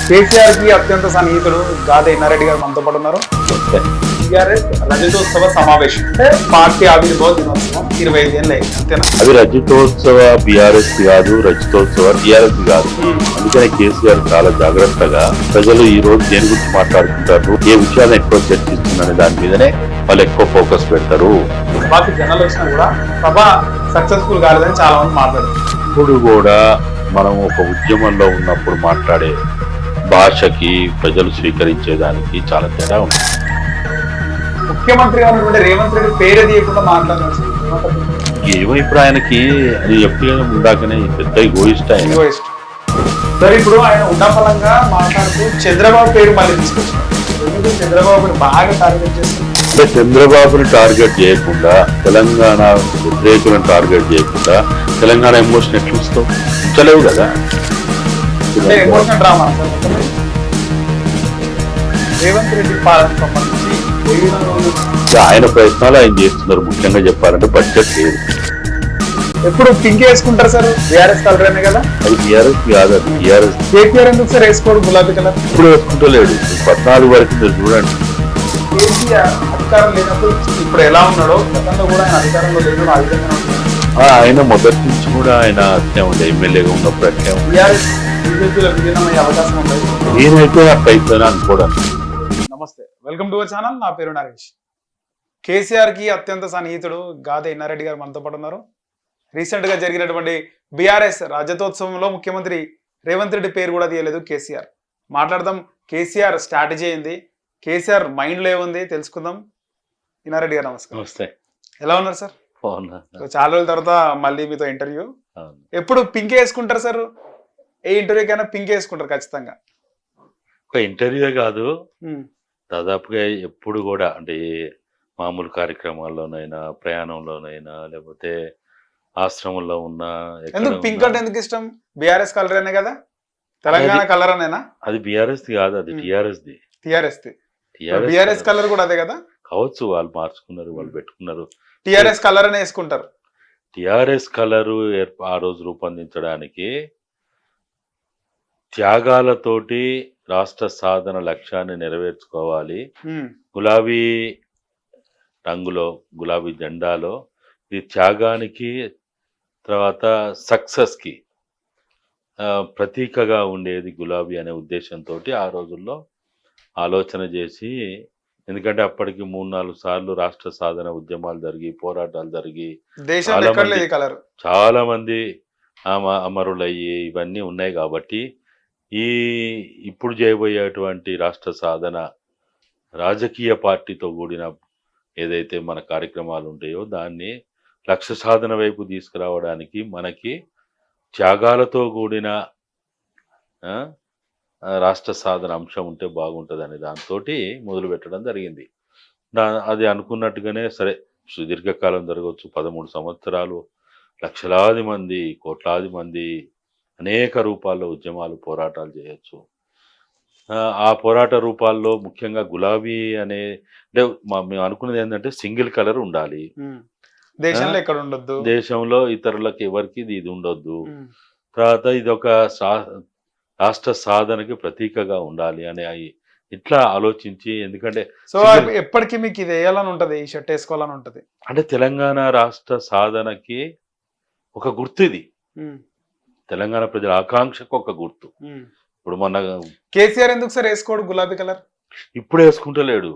కేసీఆర్ కి అత్యంత సన్నిహితుడు గాదే ఇన్నారెడ్డి గారు మనతో పాటు ఉన్నారు. టీఆర్ఎస్ రజతోత్సవ సమావేశం అంటే పార్టీ ఆవిర్భావ దినోత్సవం 25 ఏళ్ళు అయింది అంతేనా? అది రజతోత్సవ బీఆర్ఎస్ కాదు, రజతోత్సవ టీఆర్ఎస్ కాదు. అందుకనే కేసీఆర్ చాలా జాగ్రత్తగా ప్రజలు ఈ రోజు దేని గురించి మాట్లాడుకుంటారు, ఏ విషయాలను ఎక్కువ చర్చిస్తున్నారనే దాని మీదనే వాళ్ళు ఎక్కువ ఫోకస్ పెడతారు. సభకి జనాలు వచ్చినా కూడా సభ సక్సెస్ఫుల్ కాలేదని చాలా మంది మాట్లాడుతారు. ఇప్పుడు కూడా మనం ఒక ఉద్యమంలో ఉన్నప్పుడు మాట్లాడే భాషకి ప్రజలు స్వీకరించేదానికి చాలా తేడా ఉంది. ముఖ్యమంత్రిగా ఉన్నటువంటి రేవంత్ రెడ్డి పేరు తీయకుండా మాట్లాడాల్సి ఏమో ఇప్పుడు ఆయనకి అది ఎప్పుడు ఉందాకనే పెద్ద ఈగోయిస్ట్ ఆయన. సరే, ఇప్పుడు ఆయన ఉండపలంగా మాట్లాడుతూ చంద్రబాబు పేరు మళ్ళీ తీసుకొచ్చారు. చంద్రబాబుని బాగా టార్గెట్ చేస్తారు. అంటే చంద్రబాబుని టార్గెట్ చేయకుండా, తెలంగాణ వ్యతిరేకులను టార్గెట్ చేయకుండా తెలంగాణ ఎమోషన్ ఎట్లా ఉంచలేవు కదా. ఎమోషనల్ డ్రామా రేవంత్ రెడ్డి పాలన సంబంధించి ఆయన ప్రయత్నాలు ఆయన చేస్తున్నారు. ముఖ్యంగా చెప్పాలంటే బడ్జెట్ లేదు. ఎప్పుడు పింక్ వేసుకుంటారు సార్? బీఆర్ఎస్ కలర్ అనే కదా. అది బీఆర్ఎస్ కాదు, అది బీఆర్ఎస్. కేటీఆర్ ఎందుకు సార్ వేసుకోవడం గులాబీ కలర్? ఇప్పుడు వేసుకుంటలేడు. 14 వరకు మీరు చూడండి. కేసీఆర్ అధికారం లేనప్పుడు ఇప్పుడు ఎలా ఉన్నాడో గతంలో కూడా ఆయన అధికారంలో లేనప్పుడు ఆ విధంగా ఉన్నాడు. ఆయన మొదటి నుంచి కూడా ఆయన అట్లే ఉండే, ఎమ్మెల్యేగా ఉన్నప్పుడు అట్లే ఉండే. బీఆర్ఎస్ బీజేపీలో విలీనమయ్యే అవకాశం ఉండదు. నేనైతే అట్లా అయిపోయినా అనుకోవడం. నమస్తే, వెల్కమ్ టు అవర్ ఛానల్. నా పేరు నరేష్. కేసీఆర్ కి అత్యంత సన్నిహితుడు గాదే ఇన్నారెడ్డి గారు మనతో పాటు ఉన్నారు. రీసెంట్ గా జరిగినటువంటి బీఆర్ఎస్ రజతోత్సవంలో ముఖ్యమంత్రి రేవంత్ రెడ్డి పేరు కూడా తీయలేదు కేసీఆర్. మాట్లాడదాం. కేసీఆర్ స్ట్రాటజీ ఏంది, కేసీఆర్ మైండ్ లో ఏముంది తెలుసుకుందాం. ఇన్నారెడ్డి గారు నమస్కారం. నమస్తే. ఎలా ఉన్నారు సార్? చాలా రోజుల తర్వాత మళ్ళీ మీతో ఇంటర్వ్యూ. ఎప్పుడు పింక్ వేసుకుంటారు సార్? ఏ ఇంటర్వ్యూకైనా పింక్ వేసుకుంటారు ఖచ్చితంగా. ఒక ఇంటర్వ్యూ కాదు, దాదాపుగా ఎప్పుడు కూడా అంటే మామూలు కార్యక్రమాల్లోనైనా, ప్రయాణంలోనైనా, లేకపోతే ఆశ్రమంలో ఉన్నా. ఎందుకు పింక్ అంటే ఎందుకు ఇష్టం? బీఆర్ఎస్ కలర్ అనే కదా, తెలంగాణ కలర్ అనేనా? అది బీఆర్ఎస్ కాదు, అది టీఆర్ఎస్ ది. బీఆర్ఎస్ కలర్ కూడా అదే కదా కావచ్చు. వాళ్ళు మార్చుకున్నారు, వాళ్ళు పెట్టుకున్నారు. టీఆర్ఎస్ కలర్ అనే వేసుకుంటారు. టీఆర్ఎస్ కలరు ఆ రోజు రూపొందించడానికి త్యాగాలతోటి రాష్ట్ర సాధన లక్ష్యాన్ని నెరవేర్చుకోవాలి. గులాబీ రంగులో, గులాబీ జెండాలో ఈ త్యాగానికి, తర్వాత సక్సెస్కి ప్రతీకగా ఉండేది గులాబీ అనే ఉద్దేశంతో ఆ రోజుల్లో ఆలోచన చేసి, ఎందుకంటే అప్పటికి 3-4 సార్లు రాష్ట్ర సాధన ఉద్యమాలు జరిగి, పోరాటాలు జరిగి, చాలా మంది అమరులయ్యి ఇవన్నీ ఉన్నాయి. కాబట్టి ఇప్పుడు చేయబోయేటువంటి రాష్ట్ర సాధన రాజకీయ పార్టీతో కూడిన ఏదైతే మన కార్యక్రమాలు ఉంటాయో దాన్ని లక్ష్య సాధన వైపు తీసుకురావడానికి మనకి త్యాగాలతో కూడిన రాష్ట్ర సాధన అంశం ఉంటే బాగుంటుంది అనే దాంతో మొదలు పెట్టడం జరిగింది. అది అనుకున్నట్టుగానే సరే, సుదీర్ఘకాలం జరగవచ్చు, 13 సంవత్సరాలు, లక్షలాది మంది, కోట్లాది మంది అనేక రూపాల్లో ఉద్యమాలు, పోరాటాలు చేయొచ్చు. ఆ పోరాట రూపాల్లో ముఖ్యంగా గులాబీ అనే, అంటే మేము అనుకున్నది ఏంటంటే సింగిల్ కలర్ ఉండాలి. దేశంలో ఎక్కడ ఉండొద్దు, దేశంలో ఇతరులకు ఎవరికి ఇది ఉండొద్దు. తర్వాత ఇది ఒక రాష్ట్ర సాధనకి ప్రతీకగా ఉండాలి అని ఇట్లా ఆలోచించి, ఎందుకంటే సో ఎప్పటికీ మీకు ఇది వేయాలని ఉంటది, ఈ షర్ట్ వేసుకోవాలని ఉంటది. అంటే తెలంగాణ రాష్ట్ర సాధనకి ఒక గుర్తు ఇది, తెలంగాణ ప్రజల ఆకాంక్షకు ఒక గుర్తు. ఇప్పుడు మొన్న కేసీఆర్ ఎందుకు సార్ వేసుకోడు గులాబీ కలర్? ఇప్పుడు వేసుకుంటలేడు.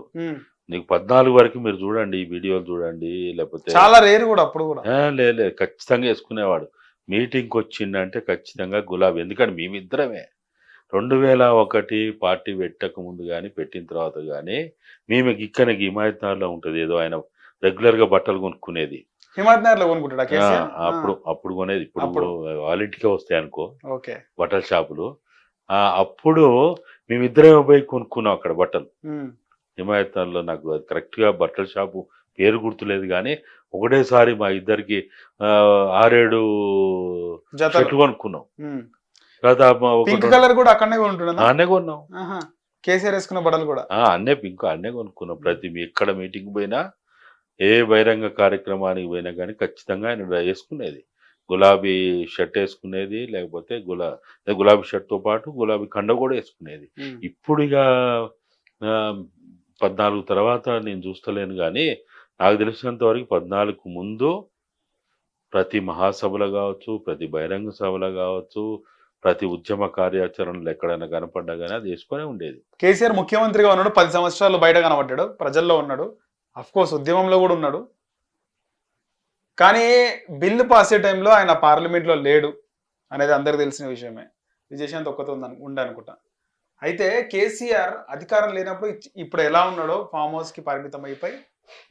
నీకు 14 వరకు మీరు చూడండి, ఈ వీడియోలు చూడండి, లేకపోతే చాలా రేరు కూడా. అప్పుడు కూడా లేదు, ఖచ్చితంగా వేసుకునేవాడు. మీటింగ్కి వచ్చిందంటే ఖచ్చితంగా గులాబీ. ఎందుకంటే మేమిద్దరమే 2001 పార్టీ పెట్టక ముందు కానీ, పెట్టిన తర్వాత కానీ, మేము ఇక్కడ హిమాయత్నగర్లో ఉంటుంది ఏదో ఆయన రెగ్యులర్ గా బట్టలు కొనుక్కునేది. హిమాయత్నగర్లో కొనుక్కుంటాడా? అప్పుడు కొనేది. ఇప్పుడు వాళ్ళ ఇంటికే వస్తాయి అనుకో బట్టల షాపులు. అప్పుడు మేమిద్దరే పోయి కొనుక్కున్నాం అక్కడ బట్టలు హిమాయత్నగర్లో. నాకు కరెక్ట్ గా బట్టల షాపు పేరు గుర్తులేదు కానీ ఒకటేసారి మా ఇద్దరికి 6-7 షర్ట్లు కొనుక్కున్నాం. పింక్ కలర్ కూడా అక్కడనే కొంటున్నా, అన్నే కొన్నాం. కేసీఆర్ వేసుకున్న బట్టలు కూడా అన్నే పింక్, అన్నే కొనుక్కున్నాం. ప్రతి ఎక్కడ మీటింగ్ పోయినా, ఏ బహిరంగ కార్యక్రమానికి పోయినా కానీ ఖచ్చితంగా ఆయన వేసుకునేది గులాబీ షర్ట్ వేసుకునేది, లేకపోతే గులాబీ షర్ట్తో పాటు గులాబీ కండ కూడా వేసుకునేది. ఇప్పుడు ఇక 14 తర్వాత నేను చూస్తలేను కానీ నాకు తెలిసినంత వరకు 14కు ముందు ప్రతి మహాసభలో కావచ్చు, ప్రతి బహిరంగ సభలో కావచ్చు, ప్రతి ఉద్యమ కార్యాచరణలు ఎక్కడైనా కనపడ్డా కానీ అది వేసుకొనే ఉండేది. కేసీఆర్ ముఖ్యమంత్రిగా ఉన్నాడు, 10 సంవత్సరాలు బయట కనబడ్డాడు, ప్రజల్లో ఉన్నాడు, అఫ్ కోర్స్ ఉద్యమంలో కూడా ఉన్నాడు. కానీ బిల్లు పాస్ అయ్యే టైంలో ఆయన పార్లమెంట్లో లేడు అనేది అందరికి తెలిసిన విషయమే. విజయశాంతి ఒక్కతో ఉండనుకుంటా. అయితే కేసీఆర్ అధికారం లేనప్పుడు ఇప్పుడు ఎలా ఉన్నాడో, ఫామ్ హౌస్ కి పరిమితం అయిపోయి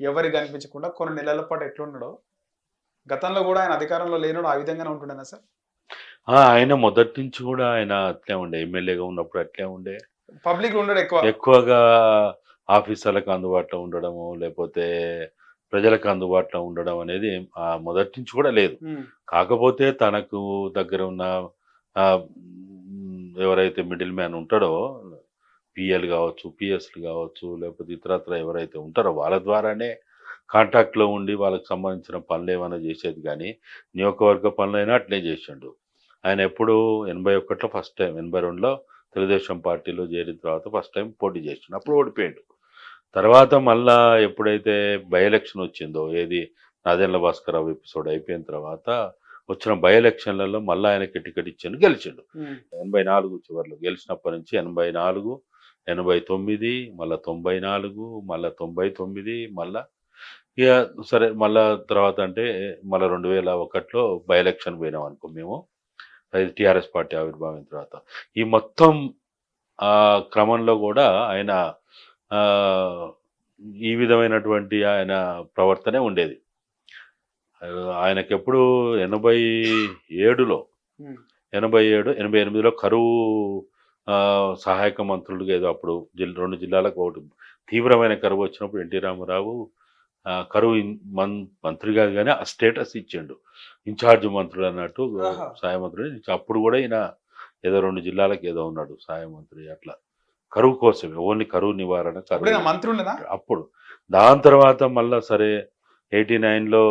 ఎవరికి కనిపించకుండా కొన్ని నెలల పాటు ఎట్లున్నాడో, గతంలో కూడా ఆయన అధికారంలో లేనాడు ఆ విధంగానే ఉంటుండేనా సార్? ఆయన మొదటి నుంచి కూడా ఆయన అట్లే ఉండే, ఎమ్మెల్యేగా ఉన్నప్పుడు అట్లే ఉండే. పబ్లిక్ ఉండడు ఎక్కువగా ఆఫీసర్లకు అందుబాటులో ఉండడము, లేకపోతే ప్రజలకు అందుబాటులో ఉండడం అనేది మొదటి నుంచి కూడా లేదు. కాకపోతే తనకు దగ్గర ఉన్న ఎవరైతే మిడిల్ మ్యాన్ ఉంటాడో, పిఎల్ కావచ్చు, పిఎస్లు కావచ్చు, లేకపోతే ఇతరత్ర ఎవరైతే ఉంటారో వాళ్ళ ద్వారానే కాంటాక్ట్లో ఉండి వాళ్ళకి సంబంధించిన పనులు ఏమైనా చేసేది. కానీ నియోజకవర్గ పనులైనా అట్లే చేసిండు. ఆయన ఎప్పుడు 81లో ఫస్ట్ టైం, 82లో తెలుగుదేశం పార్టీలో చేరిన తర్వాత ఫస్ట్ టైం పోటీ చేసిండు, అప్పుడు ఓడిపోయాడు. తర్వాత మళ్ళా ఎప్పుడైతే బై ఎలక్షన్ వచ్చిందో, ఏది నాదెండ్ల భాస్కరరావు ఎపిసోడ్ అయిపోయిన తర్వాత వచ్చిన బై ఎలక్షన్లలో మళ్ళీ ఆయనకి టికెట్ ఇచ్చిండు, గెలిచిండు. 84 చివరిలో గెలిచినప్పటి నుంచి 84, 89, మళ్ళీ 94, మళ్ళీ 99, మళ్ళా ఇక సరే మళ్ళా తర్వాత అంటే మళ్ళీ 2001లో బై ఎలక్షన్ పోయినాం అనుకో మేము, అది టీఆర్ఎస్ పార్టీ ఆవిర్భావం తర్వాత. ఈ మొత్తం క్రమంలో కూడా ఆయన ఈ విధమైనటువంటి ఆయన ప్రవర్తనే ఉండేది. ఆయనకెప్పుడు 87లో 88లో కరువు సహాయక మంత్రులుగా ఏదో అప్పుడు 2 జిల్లాలకు ఒకటి తీవ్రమైన కరువు వచ్చినప్పుడు ఎన్టీ రామారావు కరువు మంత్రిగా కానీ ఆ స్టేటస్ ఇచ్చిండు, ఇన్ఛార్జ్ మంత్రులు అన్నట్టు సహాయ మంత్రులు. అప్పుడు కూడా ఈయన ఏదో 2 జిల్లాలకు ఏదో ఉన్నాడు సహాయ మంత్రి. అట్లా కరువు కోసమే, ఓన్లీ కరువు నివారణ మంత్రులు అప్పుడు. దాని తర్వాత మళ్ళా సరే 89లో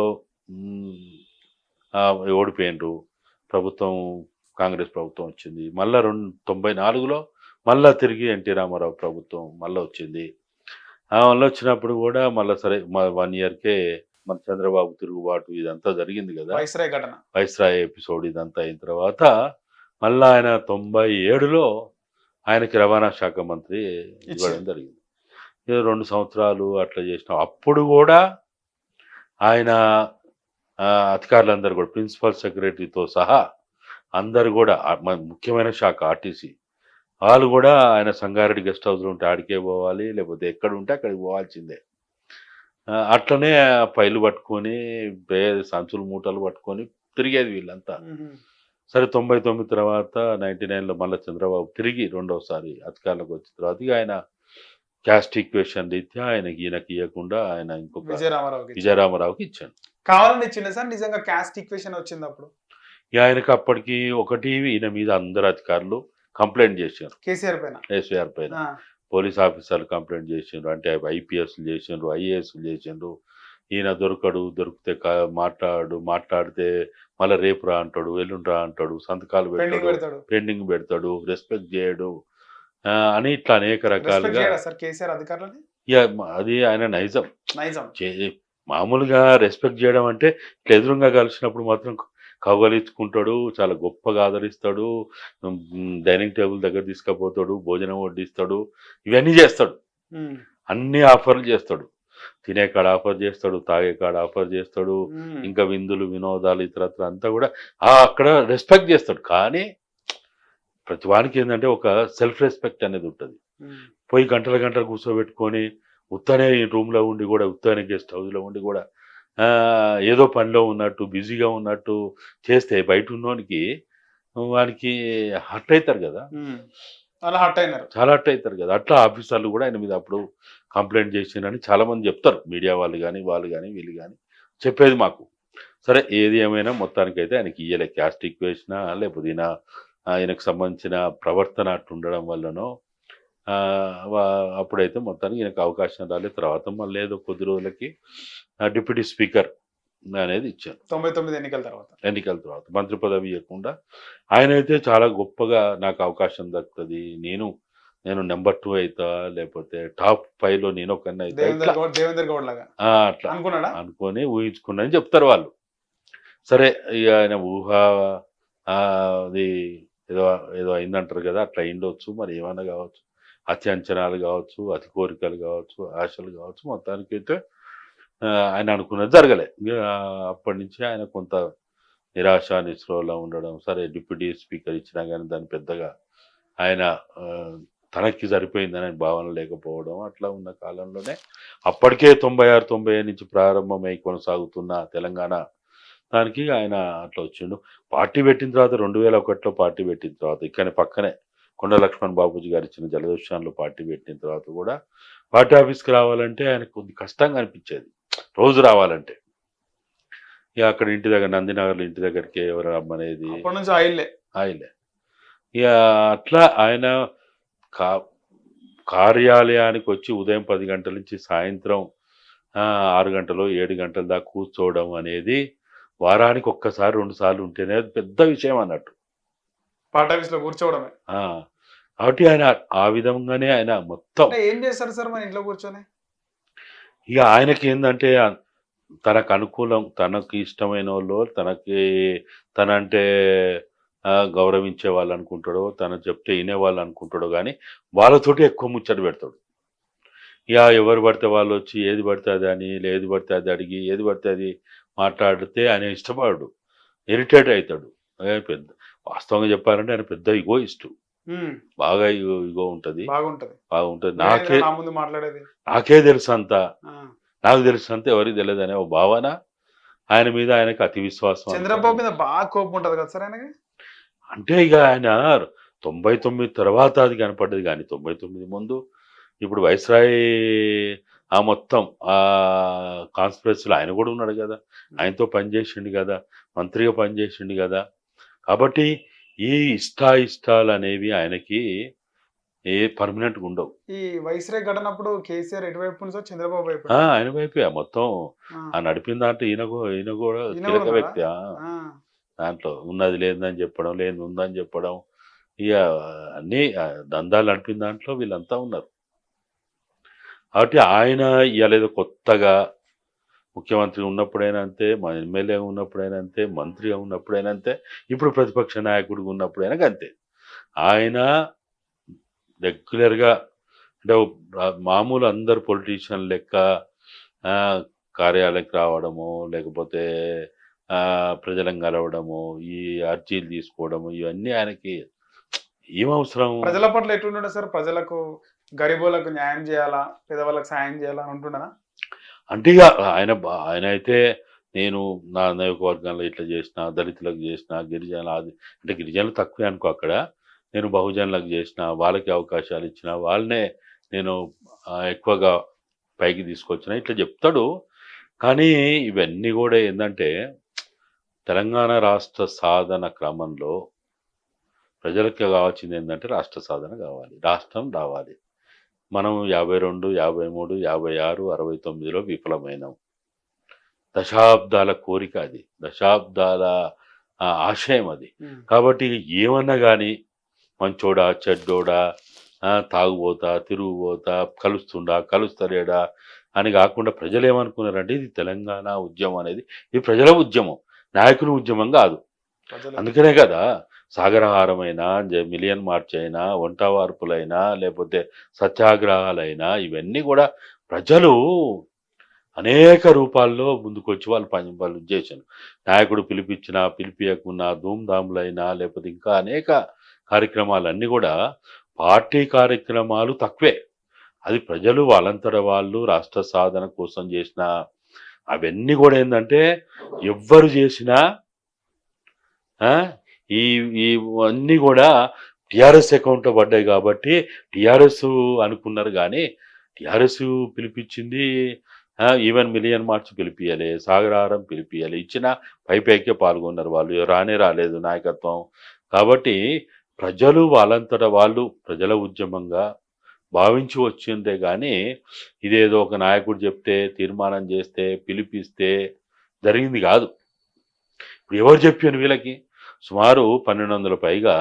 ఓడిపోయిండ్రు, ప్రభుత్వం కాంగ్రెస్ ప్రభుత్వం వచ్చింది. మళ్ళా 94లో మళ్ళా తిరిగి ఎన్టీ రామారావు ప్రభుత్వం మళ్ళీ వచ్చింది. మళ్ళీ వచ్చినప్పుడు కూడా మళ్ళీ సరే 1 ఇయర్కే మన చంద్రబాబు తిరుగుబాటు ఇదంతా జరిగింది కదా, వైస్రాయ్ ఎపిసోడ్ ఇదంతా అయిన తర్వాత మళ్ళీ ఆయన 97లో ఆయనకి రవాణా శాఖ మంత్రి ఇవ్వడం జరిగింది. 2 సంవత్సరాలు అట్లా చేసినాం. అప్పుడు కూడా ఆయన అధికారులందరూ కూడా, ప్రిన్సిపల్ సెక్రటరీతో సహా అందరు కూడా, ముఖ్యమైన శాఖ ఆర్టీసీ వాళ్ళు కూడా ఆయన సంగారెడ్డి గెస్ట్ హౌస్లో ఉంటే ఆడికే పోవాలి, లేకపోతే ఎక్కడ ఉంటే అక్కడికి పోవాల్సిందే. అట్లనే ఫైలు పట్టుకొని సంచులు మూటలు పట్టుకొని తిరిగేది వీళ్ళంతా. సరే 99 తర్వాత 99లో మళ్ళీ చంద్రబాబు తిరిగి రెండవసారి అధికారంలోకి వచ్చిన తర్వాత ఇక ఆయన క్యాస్ట్ ఈక్వేషన్ రీత్యా ఈయనకి ఇవ్వకుండా ఆయన ఇంకొక విజయరామారావుకి ఇచ్చాను. కావాలని ఇచ్చిండే సార్, నిజంగా క్యాస్ట్ ఈక్వేషన్ వచ్చింది అప్పుడు. ఆయనకి అప్పటికి ఒకటి ఈయన మీద అందరు అధికారులు కంప్లైంట్ చేశారు, కేసీఆర్ పైన పోలీస్ ఆఫీసర్లు కంప్లైంట్ చేసిండ్రు, అంటే ఐపీఎస్లు చేసిండ్రు, ఐఏఎస్లు చేసిండ్రు. ఈయన దొరికితే మాట్లాడితే మళ్ళీ రేపు రా అంటాడు, ఎల్లుండి రా అంటాడు, సంతకాలు పెడతాడు, పెండింగ్ పెడతాడు, రెస్పెక్ట్ చేయడు అని ఇట్లా అనేక రకాలుగా. అది ఆయన నైజం. మామూలుగా రెస్పెక్ట్ చేయడం అంటే ఇట్లా ఎదురుగా కలిసినప్పుడు మాత్రం కౌగలించుకుంటాడు, చాలా గొప్పగా ఆదరిస్తాడు, డైనింగ్ టేబుల్ దగ్గర తీసుకుపోతాడు, భోజనం వడ్డిస్తాడు, ఇవన్నీ చేస్తాడు, అన్ని ఆఫర్లు చేస్తాడు. తినే కాడ ఆఫర్ చేస్తాడు, తాగే కాడ ఆఫర్ చేస్తాడు, ఇంకా విందులు వినోదాలు ఇతరత్ర అంతా కూడా అక్కడ రెస్పెక్ట్ చేస్తాడు. కానీ ప్రతి వానికి ఏంటంటే ఒక సెల్ఫ్ రెస్పెక్ట్ అనేది ఉంటుంది. పోయి గంటలు కూర్చోబెట్టుకొని ఉత్తనే రూమ్లో ఉండి కూడా, ఉత్తనే గెస్ట్ హౌస్లో ఉండి కూడా ఏదో పనిలో ఉన్నట్టు బిజీగా ఉన్నట్టు చేస్తే బయట ఉన్నోనికి వానికి హర్ట్ అవుతారు కదా, చాలా హర్ట్ అవుతారు కదా. అట్లా ఆఫీసర్లు కూడా ఆయన మీద అప్పుడు కంప్లైంట్ చేసిందని చాలా మంది చెప్తారు, మీడియా వాళ్ళు కానీ వీళ్ళు కానీ చెప్పేది మాకు. సరే ఏది ఏమైనా మొత్తానికైతే ఆయనకి ఇయ్యలే క్యాస్ట్ ఈక్వేషన్, లేకపోతే ఆయనకు సంబంధించిన ప్రవర్తన అట్టు ఉండడం వల్లనో అప్పుడైతే మొత్తానికి ఈయనకు అవకాశం రాలేదు. తర్వాత మళ్ళీ ఏదో కొద్ది రోజులకి డిప్యూటీ స్పీకర్ అనేది ఇచ్చాను 99 ఎన్నికల తర్వాత. ఎన్నికల తర్వాత. మంత్రి పదవి ఇవ్వకుండా ఆయనైతే చాలా గొప్పగా నాకు అవకాశం దక్కుతుంది, నేను నెంబర్ 2 అవుతా, లేకపోతే టాప్ 5లో నేను ఒకరిని అవుతా, ఇట్లా దేవేందర్ గౌడ్ లాగా అట్లా అనుకున్నాడా? అనుకొని ఊహించుకున్నాని చెప్తారు వాళ్ళు. సరే ఇక ఆయన ఊహ అది ఏదో ఏదో అయిందంటారు కదా, అట్లా అయిండొచ్చు, మరి ఏమైనా కావచ్చు, అతి అంచనాలు కావచ్చు, అతి కోరికలు కావచ్చు, ఆశలు కావచ్చు, మొత్తానికైతే ఆయన అనుకున్నది జరగలే. ఇక అప్పటి నుంచి ఆయన కొంత నిరాశ నిస్పృహలో ఉండడం. సరే డిప్యూటీ స్పీకర్ ఇచ్చినా కానీ దాన్ని పెద్దగా ఆయన తనకి సరిపోయిందనే భావన లేకపోవడం, అట్లా ఉన్న కాలంలోనే అప్పటికే 96, 97 నుంచి ప్రారంభమై కొనసాగుతున్న తెలంగాణ దానికి ఆయన అట్లా వచ్చిండు. పార్టీ పెట్టిన తర్వాత 2001లో పార్టీ పెట్టిన తర్వాత ఇక్కడ పక్కనే కొండ లక్ష్మణ్ బాబూజీ గారు ఇచ్చిన జలదోషాన్లో పార్టీ పెట్టిన తర్వాత కూడా పార్టీ ఆఫీస్కి రావాలంటే ఆయనకు కొద్ది కష్టంగా అనిపించేది రోజు రావాలంటే. ఇక అక్కడ ఇంటి దగ్గర నందినగర్లో ఇంటి దగ్గరికి ఎవరు రమ్మనేది, అప్పటి నుంచి ఆయిల్లే. ఇక అట్లా ఆయన కార్యాలయానికి వచ్చి ఉదయం 10 గంటల నుంచి సాయంత్రం 6 గంటలు 7 గంటల దాకా కూర్చోవడం అనేది వారానికి ఒక్కసారి 2 సార్లు ఉంటేనే పెద్ద విషయం అన్నట్టు పార్టీ ఆఫీస్ లో కూర్చోవడమే. కాబట్టి ఆయన ఆ విధంగానే ఆయన మొత్తం ఏం చేస్తారు సార్ మన ఇంట్లో కూర్చొని? ఇక ఆయనకి ఏంటంటే తనకు అనుకూలం, తనకి ఇష్టమైన వాళ్ళు, తనంటే గౌరవించే వాళ్ళు అనుకుంటాడో, తను చెప్తే వినేవాళ్ళు అనుకుంటాడో, కానీ వాళ్ళతోటి ఎక్కువ ముచ్చట పెడతాడు. ఇక ఎవరు పడితే వాళ్ళు వచ్చి ఏది పడితే అది అని, ఏది పడితే అది అడిగి, ఏది పడితే అది మాట్లాడితే ఆయన ఇష్టపడు, ఇరిటేట్ అవుతాడు. పెద్ద వాస్తవంగా చెప్పాలంటే ఆయన పెద్ద ఇగోయిస్టు, బాగా ఇగో ఉంటుంది, బాగుంటుంది. నాకే తెలుసు అంతా, నాకు తెలుసు అంతా, ఎవరికి తెలియదు అనే ఒక భావన ఆయన మీద, ఆయనకి అతి విశ్వాసం. చంద్రబాబు మీద బాగా కోపం ఉంటుంది కదా సార్ ఆయనకి. అంటే ఇక ఆయన 99 తర్వాత అది కనపడ్డది, కానీ 99 ముందు ఇప్పుడు వైస్రాయ్ మొత్తం కాన్స్పిరసీలో ఆయన కూడా ఉన్నాడు కదా, ఆయనతో పనిచేసిండు కదా, మంత్రిగా పనిచేసిండు కదా. కాబట్టి ఈ ఇష్టాలు అనేవి ఆయనకి పర్మనెంట్గా ఉండవు. ఈ వైస్రాయ్ ఘటనప్పుడు కేసీఆర్ ఎటువైపు నుంచి చంద్రబాబు వైపు? ఆయన వైపే మొత్తం నడిపిన దాంట్లో ఈయన కూడా కీలక వ్యక్తి. దాంట్లో ఉన్నది లేదని చెప్పడం, లేని ఉందని చెప్పడం, ఇక అన్ని దందాలు నడిపిన దాంట్లో వీళ్ళంతా ఉన్నారు. కాబట్టి ఆయన ఇవాళ కొత్తగా ముఖ్యమంత్రి ఉన్నప్పుడైనా అంతే, మా ఎమ్మెల్యే ఉన్నప్పుడైనా అంతే, మంత్రిగా ఉన్నప్పుడైనా అంతే, ఇప్పుడు ప్రతిపక్ష నాయకుడిగా ఉన్నప్పుడైనా అంతే. ఆయన రెగ్యులర్గా అంటే మామూలు అందరు పొలిటీషియన్ లెక్క కార్యాలయానికి రావడము, లేకపోతే ప్రజలను కలవడము, ఈ అర్జీలు తీసుకోవడము, ఇవన్నీ ఆయనకి ఏమవసరం? ప్రజల పట్ల ఎట్లుండే సార్? ప్రజలకు గరీబులకు న్యాయం చేయాలా, పేదవాళ్ళకి సాయం చేయాలా అని ఉంటుండదా? అంటే ఇక ఆయన అయితే నేను నా నియోజకవర్గంలో ఇట్లా చేసిన, దళితులకు చేసిన, అంటే గిరిజనులు తక్కువే అనుకో అక్కడ, నేను బహుజనులకు చేసిన, వాళ్ళకి అవకాశాలు ఇచ్చిన, వాళ్ళనే నేను ఎక్కువగా పైకి తీసుకొచ్చిన, ఇట్లా చెప్తాడు. కానీ ఇవన్నీ కూడా ఏంటంటే తెలంగాణ రాష్ట్ర సాధన క్రమంలో ప్రజలకు కావాల్సింది ఏంటంటే రాష్ట్ర సాధన కావాలి, రాష్ట్రం రావాలి. మనం 52, 53, 56, 69లో విఫలమైనాం. దశాబ్దాల కోరిక అది, దశాబ్దాల ఆశయం అది. కాబట్టి ఏమన్నా కానీ మంచోడా చెడ్డోడా, తాగుబోతా తిరుగుబోతా, కలుస్తలేడా అని కాకుండా ప్రజలు ఏమనుకున్నారంటే ఇది తెలంగాణ ఉద్యమం అనేది ఇది ప్రజల ఉద్యమం, నాయకుల ఉద్యమం కాదు. అందుకనే కదా సాగరహారమైనా, మిలియన్ మార్చ్ అయినా, వంట వార్పులైనా, లేకపోతే సత్యాగ్రహాలైనా, ఇవన్నీ కూడా ప్రజలు అనేక రూపాల్లో ముందుకొచ్చి వాళ్ళు చేశారు. నాయకుడు పిలిపించినా పిలిపియకున్నా, ధూమ్ధాములైనా, లేకపోతే ఇంకా అనేక కార్యక్రమాలన్నీ కూడా పార్టీ కార్యక్రమాలు తక్కువే. అది ప్రజలు వాళ్ళంతట వాళ్ళు రాష్ట్ర సాధన కోసం చేసిన అవన్నీ కూడా ఏంటంటే ఎవ్వరు చేసినా ఇవన్నీ కూడా టీఆర్ఎస్ అకౌంట్లో పడ్డాయి. కాబట్టి టీఆర్ఎస్ అనుకున్నారు, కానీ TRS పిలిపించింది even million March పిలిపియాలి, Sagaraharam పిలిపియాలి, ఇచ్చిన పైకే పాల్గొన్నారు, వాళ్ళు రాలేదు నాయకత్వం. కాబట్టి ప్రజలు వాళ్ళంతటా వాళ్ళు ప్రజల ఉద్యమంగా భావించి వచ్చిందే కానీ ఇదేదో ఒక నాయకుడు చెప్తే, తీర్మానం చేస్తే, పిలిపిస్తే జరిగింది కాదు. ఇప్పుడు ఎవరు చెప్పాను వీళ్ళకి? సుమారు 1200 పైగా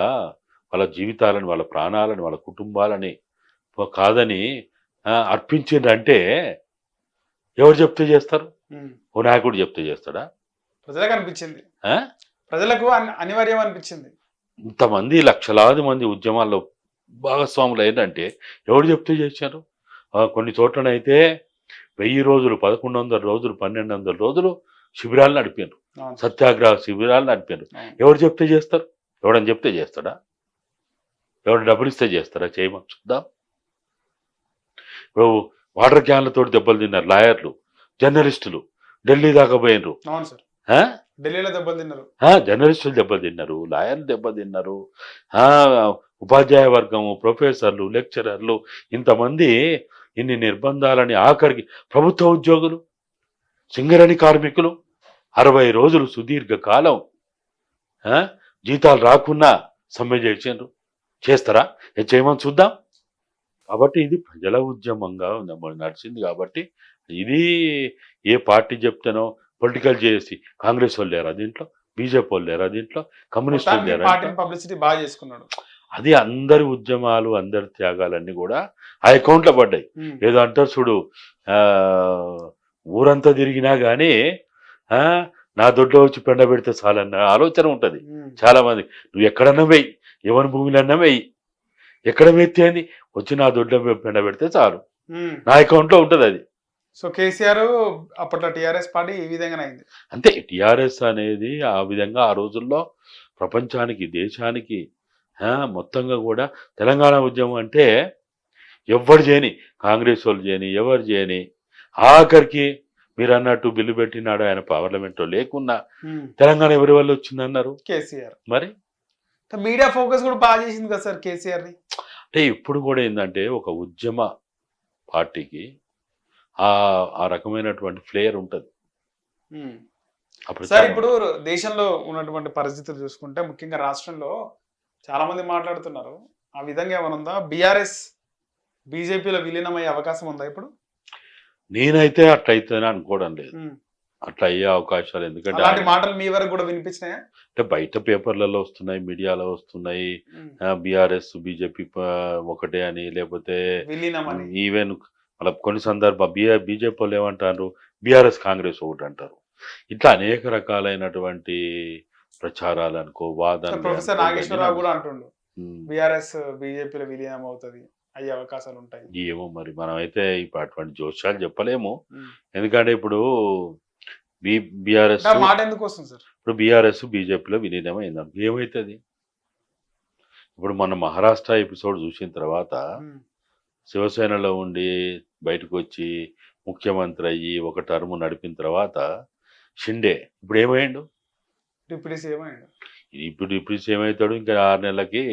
వాళ్ళ జీవితాలను, వాళ్ళ ప్రాణాలను, వాళ్ళ కుటుంబాలని కాదని అర్పించిండ్రంటే ఎవరు చెప్తే చేస్తారు? ఉమ్. ఓ నాయకుడు చెప్తే చేస్తాడా? ప్రజలకు అనిపించింది, ఆ? ప్రజలకు అనివార్యం అనిపించింది. ఇంతమంది లక్షలాది మంది ఉద్యమాల్లో భాగస్వాములు ఏంటంటే ఎవరు చెప్తే చేశారు? కొన్ని చోట్లనైతే 1000 రోజులు, 1100 రోజులు, 1200 రోజులు శిబిరాలు నడిపారు, అవును. సత్యాగ్రహ శిబిరాలు నడిపారు. అవును. ఎవరు చెప్తే చేస్తారు? ఎవడని చెప్తే చేస్తాడా? ఎవడు డబ్బులు ఇస్తే చేస్తారా? చేయమని చూద్దాం. ఇప్పుడు వాటర్ క్యాన్లతో దెబ్బలు తిన్నారు లాయర్లు, జర్నలిస్టులు, ఢిల్లీ దాకా పోయినరు. అవును సార్, ఆ? ఢిల్లీలో దెబ్బలు తిన్నారు. జర్నలిస్టులు దెబ్బతిన్నారు, లాయర్లు దెబ్బతిన్నారు, ఉపాధ్యాయ వర్గము, ప్రొఫెసర్లు, లెక్చరర్లు, ఇంతమంది ఇన్ని నిర్బంధాలని, ఆఖరికి ప్రభుత్వ ఉద్యోగులు, సింగరేణి కార్మికులు 60 రోజులు సుదీర్ఘ కాలం జీతాలు రాకున్నా సమ్మె చేసిండ్రు. చేస్తారా? చేయమని చూద్దాం. కాబట్టి ఇది ప్రజల ఉద్యమంగా నడిచింది. కాబట్టి ఇది ఏ పార్టీ చెప్తానో పొలిటికల్ చేసి కాంగ్రెస్ వాళ్ళు లేరా దీంట్లో, బీజేపీ వాళ్ళు లేరా దీంట్లో, కమ్యూనిస్ట్ వాళ్ళు లేరా? పబ్లిసిటీ బాగా చేసుకున్నాడు. అది అందరి ఉద్యమాలు, అందరి త్యాగాలన్నీ కూడా ఆ అకౌంట్లో పడ్డాయి. ఏదో అంటారు చూడు, ఊరంతా తిరిగినా కానీ నా దొడ్లో వచ్చి పెండ పెడితే చాలన్న ఆలోచన ఉంటుంది చాలా మంది. నువ్వు ఎక్కడన్నా వెయ్యి, ఎవరి భూమిలన్నా వెయ్యి, ఎక్కడ మెత్తేంది, వచ్చి నా దొడ్లో పెండ పెడితే చాలు, నా అకౌంట్లో ఉంటుంది అది. సో కేసీఆర్ అప్పట్లో టీఆర్ఎస్ పార్టీ ఈ విధంగానే అయింది. అంతే, టీఆర్ఎస్ అనేది ఆ విధంగా ఆ రోజుల్లో ప్రపంచానికి, దేశానికి మొత్తంగా కూడా తెలంగాణ ఉద్యమం అంటే ఎవరు చేయని, కాంగ్రెస్ వాళ్ళు చేయని, ఎవరు చేయని, ఆఖరికి మీరు అన్నట్టు బిల్లు పెట్టినాడు ఆయన పార్లమెంట్లో లేకున్నా తెలంగాణ ఎవరి వల్ల వచ్చిందన్నారు? కేసీఆర్. మరి మీడియా ఫోకస్ కూడా బాగా చేసింది కదా సార్ కేసీఆర్ ని. అంటే ఇప్పుడు కూడా ఏంటంటే ఒక ఉద్యమ పార్టీకి ఆ రకమైనటువంటి ఫ్లేయర్ ఉంటుంది. సార్ ఇప్పుడు దేశంలో ఉన్నటువంటి పరిస్థితులు చూసుకుంటే, ముఖ్యంగా రాష్ట్రంలో చాలా మంది మాట్లాడుతున్నారు, ఆ విధంగా ఏమైనా ఉందా? బీఆర్ఎస్ బీజేపీలో విలీనమయ్యే అవకాశం ఉందా ఇప్పుడు? నేనైతే అట్లయితేనే అనుకోవడం లేదు, అట్లా అయ్యే అవకాశాలు. ఎందుకంటే అలాంటి మాటలు మీ వరకు కూడా వినిపించినాయా? అంటే బయట పేపర్లలో వస్తున్నాయి, మీడియాలో వస్తున్నాయి, బీఆర్ఎస్ బీజేపీ ఒకటే అని, లేకపోతే ఈవెన్ మళ్ళీ కొన్ని సందర్భాలు బీజేపీ వాళ్ళు ఏమంటారు, బీఆర్ఎస్ కాంగ్రెస్ ఒకటి అంటారు. ఇట్లా అనేక రకాలైనటువంటి ప్రచారాలు అనుకో, వాదనలు. ప్రొఫెసర్ నాగేశ్వరరావు కూడా అంటుండు బీఆర్ఎస్ బీజేపీలో విలీనం అవుతుంది, అయ్యే అవకాశాలు ఉంటాయి. ఏమో మరి, మనం అయితే ఇప్పుడు అటువంటి జోష్యాలు చెప్పలేము. ఎందుకంటే ఇప్పుడు బీఆర్ఎస్ మాట ఎందుకు వస్తుంది సార్? ఇప్పుడు బీఆర్ఎస్ బీజేపీలో విలీనం అయింది, ఏమవుతుంది? ఇప్పుడు మన మహారాష్ట్ర ఎపిసోడ్ చూసిన తర్వాత శివసేనలో ఉండి బయటకు వచ్చి ముఖ్యమంత్రి అయ్యి ఒక టర్మ్ నడిపిన తర్వాత షిండే ఇప్పుడు ఏమైండు? డిప్యూటీ సీఎం అయ్యాడు. ఇప్పుడు డిప్యూటీ సీఎం అవుతాడు, ఇంకా 6 నెలలకి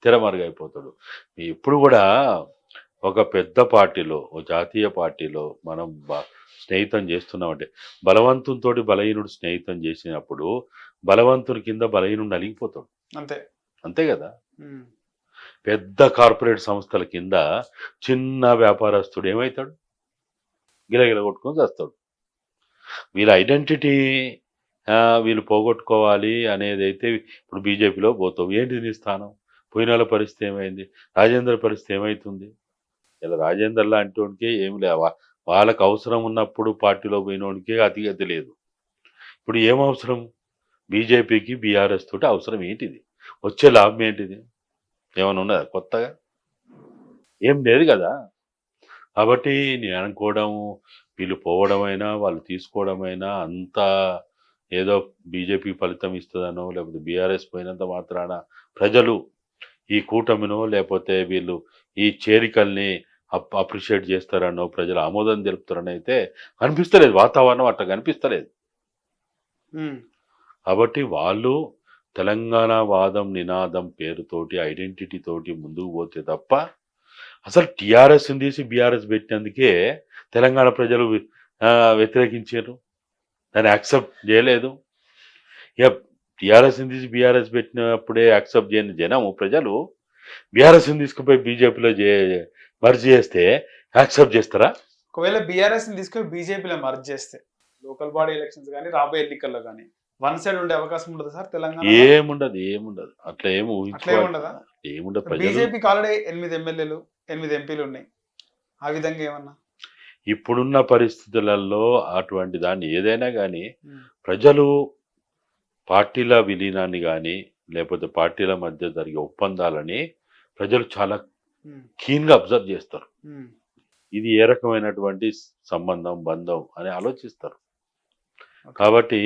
తెరమరుగైపోతాడు. ఇప్పుడు కూడా ఒక పెద్ద పార్టీలో, ఒక జాతీయ పార్టీలో మనం స్నేహితం చేస్తున్నామంటే, బలవంతునితో బలహీనుడు స్నేహితం చేసినప్పుడు బలవంతుని కింద బలహీనుడు నలిగిపోతాడు. అంతే కదా. పెద్ద కార్పొరేట్ సంస్థల కింద చిన్న వ్యాపారస్తుడు ఏమవుతాడు? గిలగిల కొట్టుకొని చేస్తాడు. వీళ్ళ ఐడెంటిటీ వీళ్ళు పోగొట్టుకోవాలి అనేది అయితే ఇప్పుడు బీజేపీలో పోతావు. ఏంటి నీ స్థానం? పోయిన వాళ్ళ పరిస్థితి ఏమైంది? రాజేందర్ పరిస్థితి ఏమవుతుంది? ఇలా రాజేందర్ లాంటి వాడికి ఏమి లేవా, వాళ్ళకు అవసరం ఉన్నప్పుడు పార్టీలో పోయినోడికి అతిగతి లేదు. ఇప్పుడు ఏం అవసరం? బీజేపీకి బీఆర్ఎస్ తోటి అవసరం ఏంటిది? వచ్చే లాభం ఏంటిది? ఏమైనా ఉన్నదా కొత్తగా? ఏం లేదు కదా. కాబట్టి నేను అనుకోవడం, వీళ్ళు పోవడమైనా వాళ్ళు తీసుకోవడమైనా అంతా ఏదో బీజేపీ ఫలితం ఇస్తుందనో, లేకపోతే బీఆర్ఎస్ పోయినంత మాత్రాన ప్రజలు ఈ కూటమినో లేకపోతే వీళ్ళు ఈ చేరికల్ని అప్రిషియేట్ చేస్తారనో, ప్రజలు ఆమోదం తెలుపుతారని అయితే కనిపిస్తలేదు. వాతావరణం అట్లా కనిపిస్తలేదు. కాబట్టి వాళ్ళు తెలంగాణ వాదం నినాదం పేరుతోటి, ఐడెంటిటీ తోటి ముందుకు పోతే తప్ప, అసలు టీఆర్ఎస్ని తీసి బీఆర్ఎస్ పెట్టినందుకే తెలంగాణ ప్రజలు వ్యతిరేకించారు, దాన్ని యాక్సెప్ట్ చేయలేదు. ఇక టీఆర్ఎస్ని తీసి బీఆర్ఎస్ పెట్టినప్పుడే యాక్సెప్ట్ చేయని జనం ప్రజలు బీఆర్ఎస్ని తీసుకుపోయి బీజేపీలో మర్జ్ చేస్తే యాక్సెప్ట్ చేస్తారా? ఒకవేళ బీఆర్ఎస్ని తీసుకుని బీజేపీలో మర్జ్ చేస్తే లోకల్ బాడీ ఎలక్షన్స్ కానీ రాబోయే ఎన్నికల్లో కానీ వన్ సైడ్ ఉండే అవకాశం ఉండదు సార్ తెలంగాణ ఏముండదు అట్లా ఏమి అట్లే ఉండదా? ఏముండదు. ప్రజలు బీజేపీకి ఆల్రెడీ 8 ఎమ్మెల్యేలు 8 ఎంపీలు ఉన్నాయి. ఆ విధంగా ఏమన్నా ఇప్పుడున్న పరిస్థితులలో అటువంటి దాన్ని ఏదైనా కానీ ఉమ్, ప్రజలు పార్టీల విలీనాన్ని కానీ లేకపోతే పార్టీల మధ్య జరిగే ఒప్పందాలని ప్రజలు చాలా ఉమ్, కీన్గా అబ్జర్వ్ చేస్తారు. ఉమ్, ఇది ఏ రకమైనటువంటి సంబంధం బంధం అని ఆలోచిస్తారు. ఓకే. కాబట్టి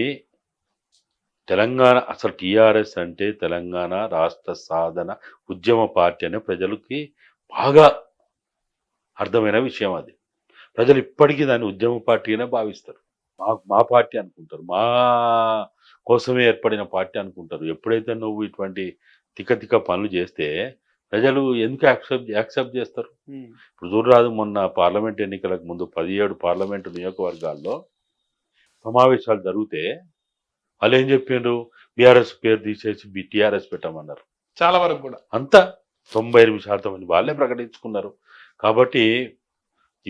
తెలంగాణ అసలు టీఆర్ఎస్ అంటే తెలంగాణ రాష్ట్ర సాధన ఉద్యమ పార్టీ అనే ప్రజలకి బాగా అర్థమైన విషయం అది. ప్రజలు ఇప్పటికీ దాన్ని ఉద్యమ పార్టీగానే భావిస్తారు. మా పార్టీ అనుకుంటారు, మా కోసమే ఏర్పడిన పార్టీ అనుకుంటారు. ఎప్పుడైతే నువ్వు ఇటువంటి తిక్క పనులు చేస్తే ప్రజలు ఎందుకు యాక్సెప్ట్ చేస్తారు? ఉమ్, ఇప్పుడు చూడరాదు, మొన్న పార్లమెంట్ ఎన్నికలకు ముందు 17 పార్లమెంటు నియోజకవర్గాల్లో సమావేశాలు జరిగితే వాళ్ళు ఏం చెప్పిండ్రు? బీఆర్ఎస్ పేరు తీసేసి టీఆర్ఎస్ పెట్టమన్నారు. చాలా వరకు కూడా అంతా 98% మంది వాళ్ళే ప్రకటించుకున్నారు. కాబట్టి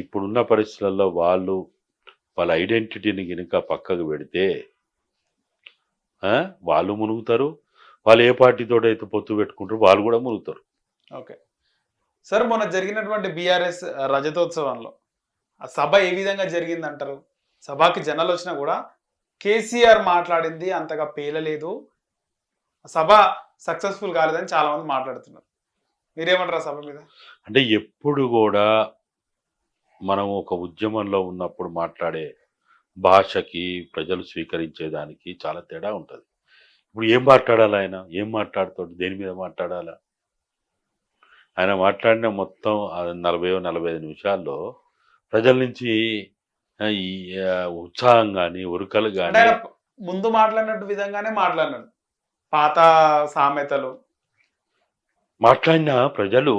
ఇప్పుడున్న పరిస్థితులలో వాళ్ళ ఐడెంటిటీని కనుక పక్కకు పెడితే వాళ్ళు మునుగుతారు. వాళ్ళు ఏ పార్టీతో అయితే పొత్తు పెట్టుకుంటారో వాళ్ళు కూడా మునుగుతారు. ఓకే సార్, మొన్న జరిగినటువంటి బీఆర్ఎస్ రజతోత్సవంలో ఆ సభ ఏ విధంగా జరిగింది అంటారు? సభకి జనాలు వచ్చినా కూడా కేసీఆర్ మాట్లాడింది అంతగా పేలలేదు, సభ సక్సెస్ఫుల్ కాలేదని చాలా మంది మాట్లాడుతున్నారు. మీరేమంటారు ఆ సభ మీద? అంటే ఎప్పుడు కూడా మనం ఒక ఉద్యమంలో ఉన్నప్పుడు మాట్లాడే భాషకి ప్రజలు స్వీకరించేదానికి చాలా తేడా ఉంటుంది. ఇప్పుడు ఏం మాట్లాడాలి, ఆయన ఏం మాట్లాడుతాడు, దేని మీద మాట్లాడాలా? ఆయన మాట్లాడిన మొత్తం 40-45 నిమిషాల్లో ప్రజల నుంచి ఈ ఉత్సాహం కానీ ఉరుకలు అంటే కానీ ఆయన ముందు మాట్లాడినట్టు విధంగానే మాట్లాడినాడు, పాత సామెతలు మాట్లాడిన ప్రజలు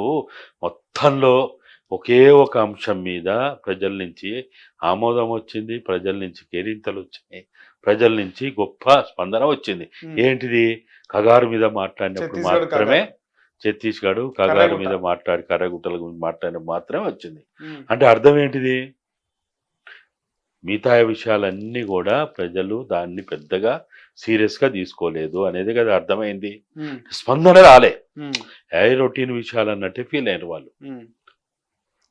మొత్తంలో ఒకే ఒక అంశం మీద ప్రజల నుంచి ఆమోదం వచ్చింది, ప్రజల నుంచి కేరింతలు వచ్చినాయి, ప్రజల నుంచి గొప్ప స్పందన వచ్చింది. ఏంటిది? కగారు మీద మాట్లాడినప్పుడు మాత్రమే, ఛత్తీస్గఢ్ కగారు మీద మాట్లాడి కర్రగుట్టల గురించి మాట్లాడినప్పుడు మాత్రమే వచ్చింది. అంటే అర్థం ఏంటిది? మిగతా విషయాలన్నీ కూడా ప్రజలు దాన్ని పెద్దగా సీరియస్గా తీసుకోలేదు అనేది కదా అర్థమైంది. స్పందన రాలే, రొటీన్ విషయాలు అన్నట్టే ఫీల్ అయిన వాళ్ళు.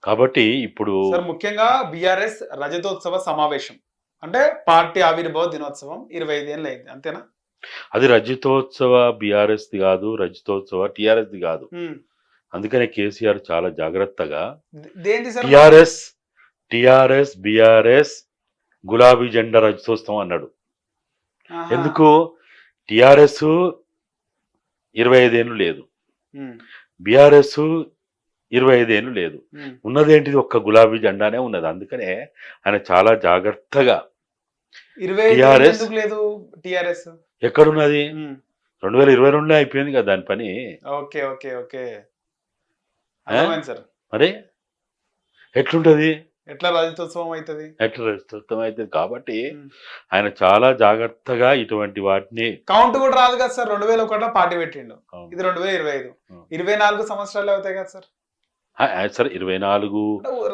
కాబట్టి ఇప్పుడు ముఖ్యంగా బీఆర్ఎస్ రజతోత్సవ సమావేశం అంటే పార్టీ ఆవిర్భావ దినోత్సవం 25 ఏళ్ళు అయింది, అంతేనా? అది రజతోత్సవ బీఆర్ఎస్ ది కాదు, రజతోత్సవ టీఆర్ఎస్ ది కాదు. అందుకనే కేసీఆర్ చాలా జాగ్రత్తగా టిఆర్ఎస్ బీఆర్ఎస్ గులాబీ జెండా రజతోత్సవం అన్నాడు. ఎందుకు? టిఆర్ఎస్ 25 ఏళ్ళు లేదు, బీఆర్ఎస్ 25 ఏళ్ళు లేదు, ఉన్నదేంటిది ఒక్క గులాబీ జెండానే ఉన్నది. అందుకనే ఆయన చాలా జాగ్రత్తగా టిఆర్ఎస్ ఎక్కడున్నది? 2022 అయిపోయింది కదా దాని పని. ఓకే ఓకే ఓకే మరి ఎట్లుంటది? ఎట్లా రజతోత్సవం అవుతుంది? ఎట్లా రజతోత్సవం అవుతుంది? కాబట్టి ఆయన చాలా జాగ్రత్తగా ఇటువంటి వాటిని కౌంట్ కూడా రాదు కదా సార్. 2001 పార్టీ పెట్టిండు, ఇది 2025, 24 సంవత్సరాలు అవుతాయి కదా సార్. సరే 24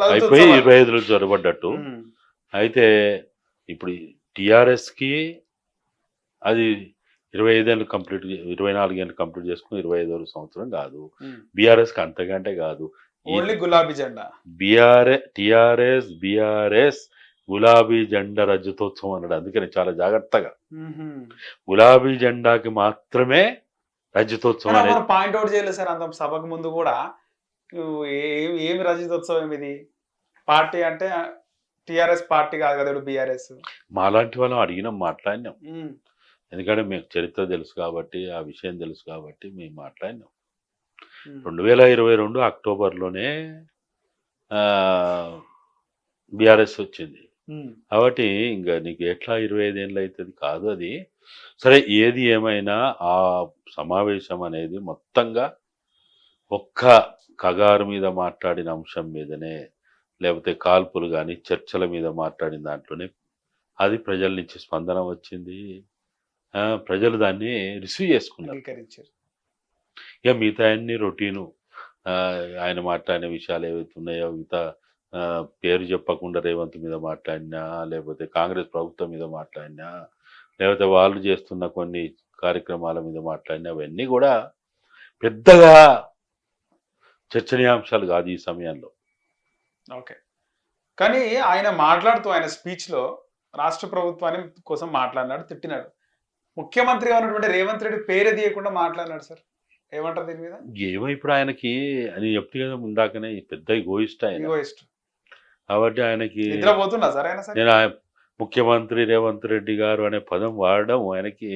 అయిపోయి 25లో జరగబడ్డట్టు అయితే ఇప్పుడు టీఆర్ఎస్కి అది 25 ఏళ్ళు కంప్లీట్, 24 ఏళ్ళు కంప్లీట్ చేసుకుని 25వ సంవత్సరం కాదు. బీఆర్ఎస్కి అంతకంటే కాదు, ఓన్లీ గులాబీ జెండా. బీఆర్ఎస్ గులాబీ జెండా రజతోత్సవం అన్నాడు. అందుకని చాలా జాగ్రత్తగా గులాబీ జెండాకి మాత్రమే రజతోత్సవం అనేది పాయింట్ అవుట్ చేయలేదు సార్. అంత సభకు ముందు కూడా ఏమి రజతోత్సవం ఇది? పార్టీ అంటే టిఆర్ఎస్ పార్టీ కాదు కదా బీఆర్ఎస్. మాలాంటి వాళ్ళం అడిగినాం, మాట్లాడినాం. ఎందుకంటే మీకు చరిత్ర తెలుసు కాబట్టి, ఆ విషయం తెలుసు కాబట్టి మేము మాట్లాడినాం. 2022 అక్టోబర్లోనే బీఆర్ఎస్ వచ్చింది కాబట్టి ఇంకా నీకు ఎట్లా 25 ఏళ్ళు అవుతుంది? కాదు అది. సరే, ఏది ఏమైనా ఆ సమావేశం అనేది మొత్తంగా ఒక్క కగారు మీద మాట్లాడిన అంశం మీదనే, లేకపోతే కాల్పులు కానీ చర్చల మీద మాట్లాడిన దాంట్లోనే అది ప్రజల నుంచి స్పందన వచ్చింది. ప్రజలు దాన్ని రిసీవ్ చేసుకున్నారు. ఇక మిగతా అన్ని రొటీను ఆయన మాట్లాడిన విషయాలు ఏవైతే ఉన్నాయో, మిగతా పేరు చెప్పకుండా రేవంత్ మీద మాట్లాడినా, లేకపోతే కాంగ్రెస్ ప్రభుత్వం మీద మాట్లాడినా, లేకపోతే వాళ్ళు చేస్తున్న కొన్ని కార్యక్రమాల మీద మాట్లాడినా, అవన్నీ కూడా పెద్దగా చర్చనీయాంశాలు కాదు ఈ సమయంలో. ఓకే. కానీ ఆయన మాట్లాడుతూ ఆయన స్పీచ్‌లో రాష్ట్ర ప్రభుత్వాన్ని కోసం మాట్లాడినాడు, తిట్టినాడు. ముఖ్యమంత్రిగా ఉన్నటువంటి రేవంత్ రెడ్డి పేరే తీయకుండా మాట్లాడినాడు సార్. ఏమంటారు దీని మీద? ఏమో ఇప్పుడు ఆయనకి అని చెప్తే కదా ఇందాకనే పెద్ద ఈగోయిస్ట్ ఆయన. ఈగోయిస్ట్. కాబట్టి ఆయనకి నిద్రపోతున్నా సార్ ఆయన సరే? నేను ముఖ్యమంత్రి రేవంత్ రెడ్డి గారు అనే పదం వాడడం ఆయనకి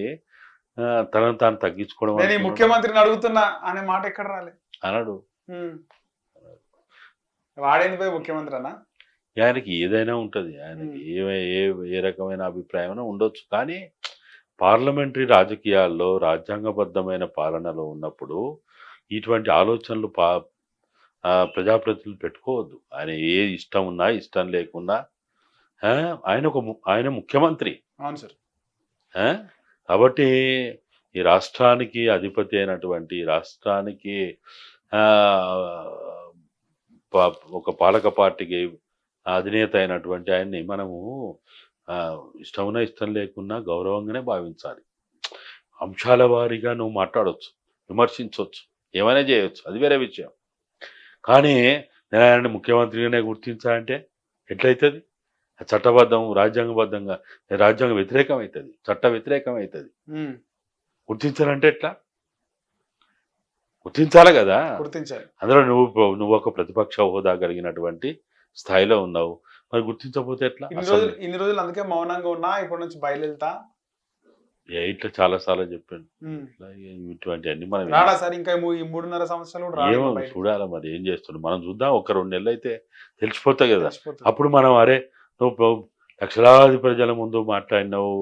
తనను తాను తగ్గించుకోవడం నేను ఈ అనుకున్నాడు. ముఖ్యమంత్రిని అడుగుతున్నా అనే మాట ఎక్కడ రాలేదు. అనడు. వాడేంది పోయి ముఖ్యమంత్రి అన్న? ఆయనకి ఏదైనా ఉంటుంది, ఆయనకి ఏ ఏ రకమైన అభిప్రాయం ఉండొచ్చు. కానీ పార్లమెంటరీ రాజకీయాల్లో రాజ్యాంగబద్ధమైన పాలనలో ఉన్నప్పుడు ఇటువంటి ఆలోచనలు ప్రజాప్రతినిధులు పెట్టుకోవద్దు. ఆయన ఏ ఇష్టం ఉన్నా ఇష్టం లేకున్నా ఆయన ముఖ్యమంత్రి. అవును సార్. కాబట్టి ఈ రాష్ట్రానికి అధిపతి అయినటువంటి రాష్ట్రానికి ఒక పాలక పార్టీకి అధినేత అయినటువంటి ఆయన్ని మనము ఇష్టమున్నా ఇష్టం లేకున్నా గౌరవంగానే భావించాలి. అంశాల వారీగా నువ్వు మాట్లాడవచ్చు, విమర్శించవచ్చు, ఏమైనా చేయవచ్చు, అది వేరే విషయం. కానీ నేను ఆయన్ని ముఖ్యమంత్రిగానే గుర్తించాలంటే ఎట్లయితుంది? చట్టబద్ధం రాజ్యాంగబద్ధంగా రాజ్యాంగ వ్యతిరేకం అవుతుంది, చట్ట వ్యతిరేకం అవుతుంది. గుర్తించాలంటే ఎట్లా? గుర్తించాలి కదా. గుర్తించాలి. అందులో నువ్వు ఒక ప్రతిపక్ష హోదా కలిగినటువంటి స్థాయిలో ఉన్నావు, మరి గుర్తించకపోతే ఎట్లా? ఇన్ని రోజులు అందుకే మౌనంగా ఉన్నా, ఇప్పటి నుంచి బయలుదేరుతా ఇట్లా చాలా సార్లు చెప్పాను. ఇటువంటి అన్ని మనం రాడా సార్? ఇంకా ఈ 3.5 సంవత్సరాలు ఏమో చూడాలి మరి ఏం చేస్తున్నాడు. మనం చూద్దాం, ఒక 2 నెలలు అయితే తెలిసిపోతాయి కదా. అప్పుడు మనం అరే నువ్వు లక్షలాది ప్రజల ముందు మాట్లాడినావు,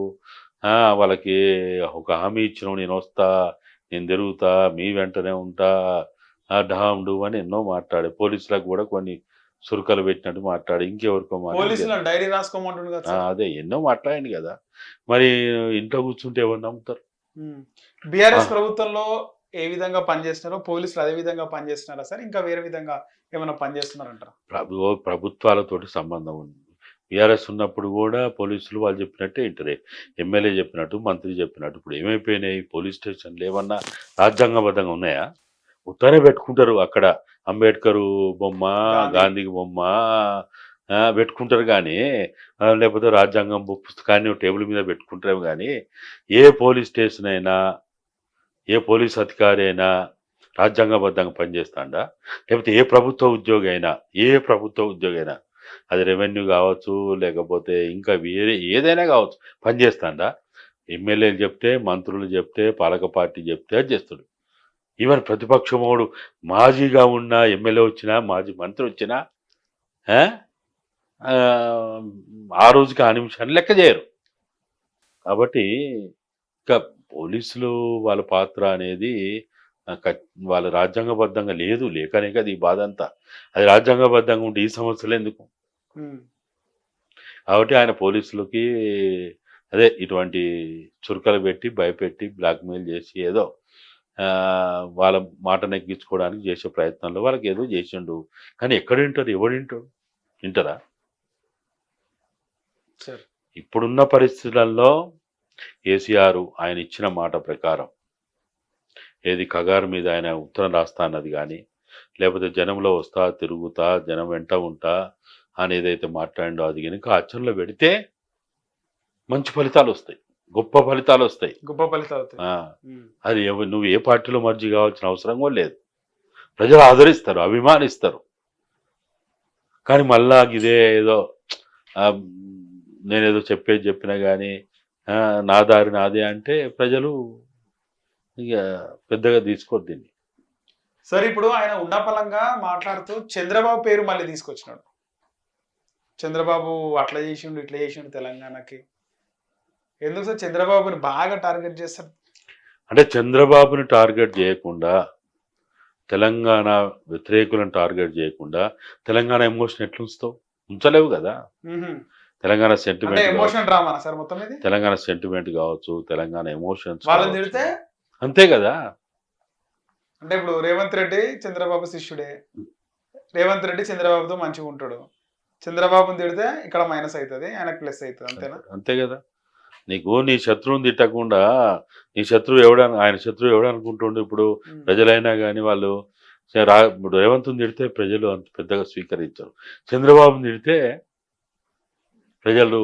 వాళ్ళకి ఒక హామీ ఇచ్చినావు, నేను వస్తా, నేను తిరుగుతా, మీ వెంటనే ఉంటా, డామ్ డూ అని ఎన్నో మాట్లాడే, పోలీసులకు కూడా కొన్ని సురుకలు పెట్టినట్టు మాట్లాడి, ఇంకెవరికో డైరీ రాసుకోమంటుండు. అదే ఎన్నో మాట్లాడండి కదా. మరి ఇంట్లో కూర్చుంటే ఎవరు నమ్ముతారు? బీఆర్ఎస్ ప్రభుత్వంలో ఏ విధంగా పనిచేస్తున్నారో పోలీసులు అదే విధంగా పనిచేస్తున్నారా సార్? ఇంకా వేరే విధంగా ఏమైనా పనిచేస్తున్నారంటారా? ప్రభుత్వాలతోటి సంబంధం ఉంది. బీఆర్ఎస్ ఉన్నప్పుడు కూడా పోలీసులు వాళ్ళు చెప్పినట్టే ఇంటరే, ఎమ్మెల్యే చెప్పినట్టు, మంత్రి చెప్పినట్టు. ఇప్పుడు ఏమైపోయినాయి? పోలీస్ స్టేషన్లు ఏమన్నా రాజ్యాంగబద్ధంగా ఉన్నాయా? ఉత్తరే పెట్టుకుంటారు అక్కడ అంబేద్కర్ బొమ్మ, గాంధీ బొమ్మ పెట్టుకుంటారు కానీ, లేకపోతే రాజ్యాంగం పుస్తకాన్ని టేబుల్ మీద పెట్టుకుంటారు కానీ, ఏ పోలీస్ స్టేషన్ అయినా ఏ పోలీస్ అధికారి అయినా రాజ్యాంగబద్ధంగా పనిచేస్తాడా? లేకపోతే ఏ ప్రభుత్వ ఉద్యోగి అయినా అది రెవెన్యూ కావచ్చు, లేకపోతే ఇంకా వేరే ఏదైనా కావచ్చు, పనిచేస్తాడా? ఎమ్మెల్యేలు చెప్తే, మంత్రులు చెప్తే, పాలక పార్టీ చెప్తే అది చేస్తాడు. ఈవెన్ ప్రతిపక్షమోడు మాజీగా ఉన్న ఎమ్మెల్యే వచ్చినా, మాజీ మంత్రి వచ్చినా ఆ రోజుకి ఆ నిమిషాన్ని లెక్క చేయరు. కాబట్టి ఇంకా పోలీసులు వాళ్ళ పాత్ర అనేది వాళ్ళ రాజ్యాంగబద్ధంగా లేదు, లేకనే కదా ఈ బాధ అంతా. అది రాజ్యాంగబద్ధంగా ఉంటే ఈ సమస్యలు ఎందుకు? కాబట్టి ఆయన పోలీసులకి అదే ఇటువంటి చురుకలు పెట్టి, భయపెట్టి, బ్లాక్మెయిల్ చేసి ఏదో వాళ్ళ మాట నెగ్గించుకోవడానికి చేసే ప్రయత్నంలో వాళ్ళకి ఏదో చేసిండు. కానీ ఎక్కడ వింటారు? ఎవడు వింటారా? ఇప్పుడున్న పరిస్థితులలో కేసీఆర్ ఆయన ఇచ్చిన మాట ప్రకారం ఏది కగారు మీద ఆయన ఉత్తరం రాస్తా అన్నది కానీ, లేకపోతే జనంలో వస్తా, తిరుగుతా, జనం వెంట ఉంటా అని ఏదైతే మాట్లాడిండో అది కనుక ఆచరణలో పెడితే మంచి ఫలితాలు వస్తాయి, గొప్ప ఫలితాలు వస్తాయి. అది నువ్వు ఏ పార్టీలో మర్జీ కావాల్సిన అవసరం కూడా లేదు. ప్రజలు ఆదరిస్తారు, అభిమానిస్తారు. కానీ మళ్ళా ఇదే ఏదో నేనేదో చెప్పినా కానీ నా దారి నాదే అంటే ప్రజలు ఇక పెద్దగా తీసుకోరు దీన్ని. సరే, ఇప్పుడు ఆయన ఉన్నపలంగా మాట్లాడుతూ చంద్రబాబు పేరు మళ్ళీ తీసుకొచ్చినాడు. చంద్రబాబు అట్లా చేసిండు, ఇట్లా చేసిండు తెలంగాణకి. ఎందుకు సార్ చంద్రబాబుని బాగా టార్గెట్ చేస్తారు? అంటే చంద్రబాబుని టార్గెట్ చేయకుండా, తెలంగాణ వ్యతిరేకులను టార్గెట్ చేయకుండా తెలంగాణ ఎమోషన్ ఎట్లా ఉంచలేవు కదా. తెలంగాణ సెంటిమెంట్, తెలంగాణ సెంటిమెంట్ కావచ్చు, తెలంగాణ ఎమోషన్స్ అంతే కదా. అంటే ఇప్పుడు రేవంత్ రెడ్డి చంద్రబాబు శిష్యుడే, రేవంత్ రెడ్డి చంద్రబాబుతో మంచిగా ఉంటాడు, చంద్రబాబుని తిడితే ఇక్కడ మైనస్ అవుతుంది, ఆయనకు ప్లస్ అవుతుంది, అంతేనా? అంతే కదా. నీకు నీ శత్రువుని తిట్టకుండా నీ శత్రువు ఆయన శత్రువు ఎవడనుకుంటుండే ఇప్పుడు ప్రజలైనా కానీ వాళ్ళు ఇప్పుడు రేవంత్ని తిడితే ప్రజలు అంత పెద్దగా స్వీకరించరు. చంద్రబాబుని తిడితే ప్రజలు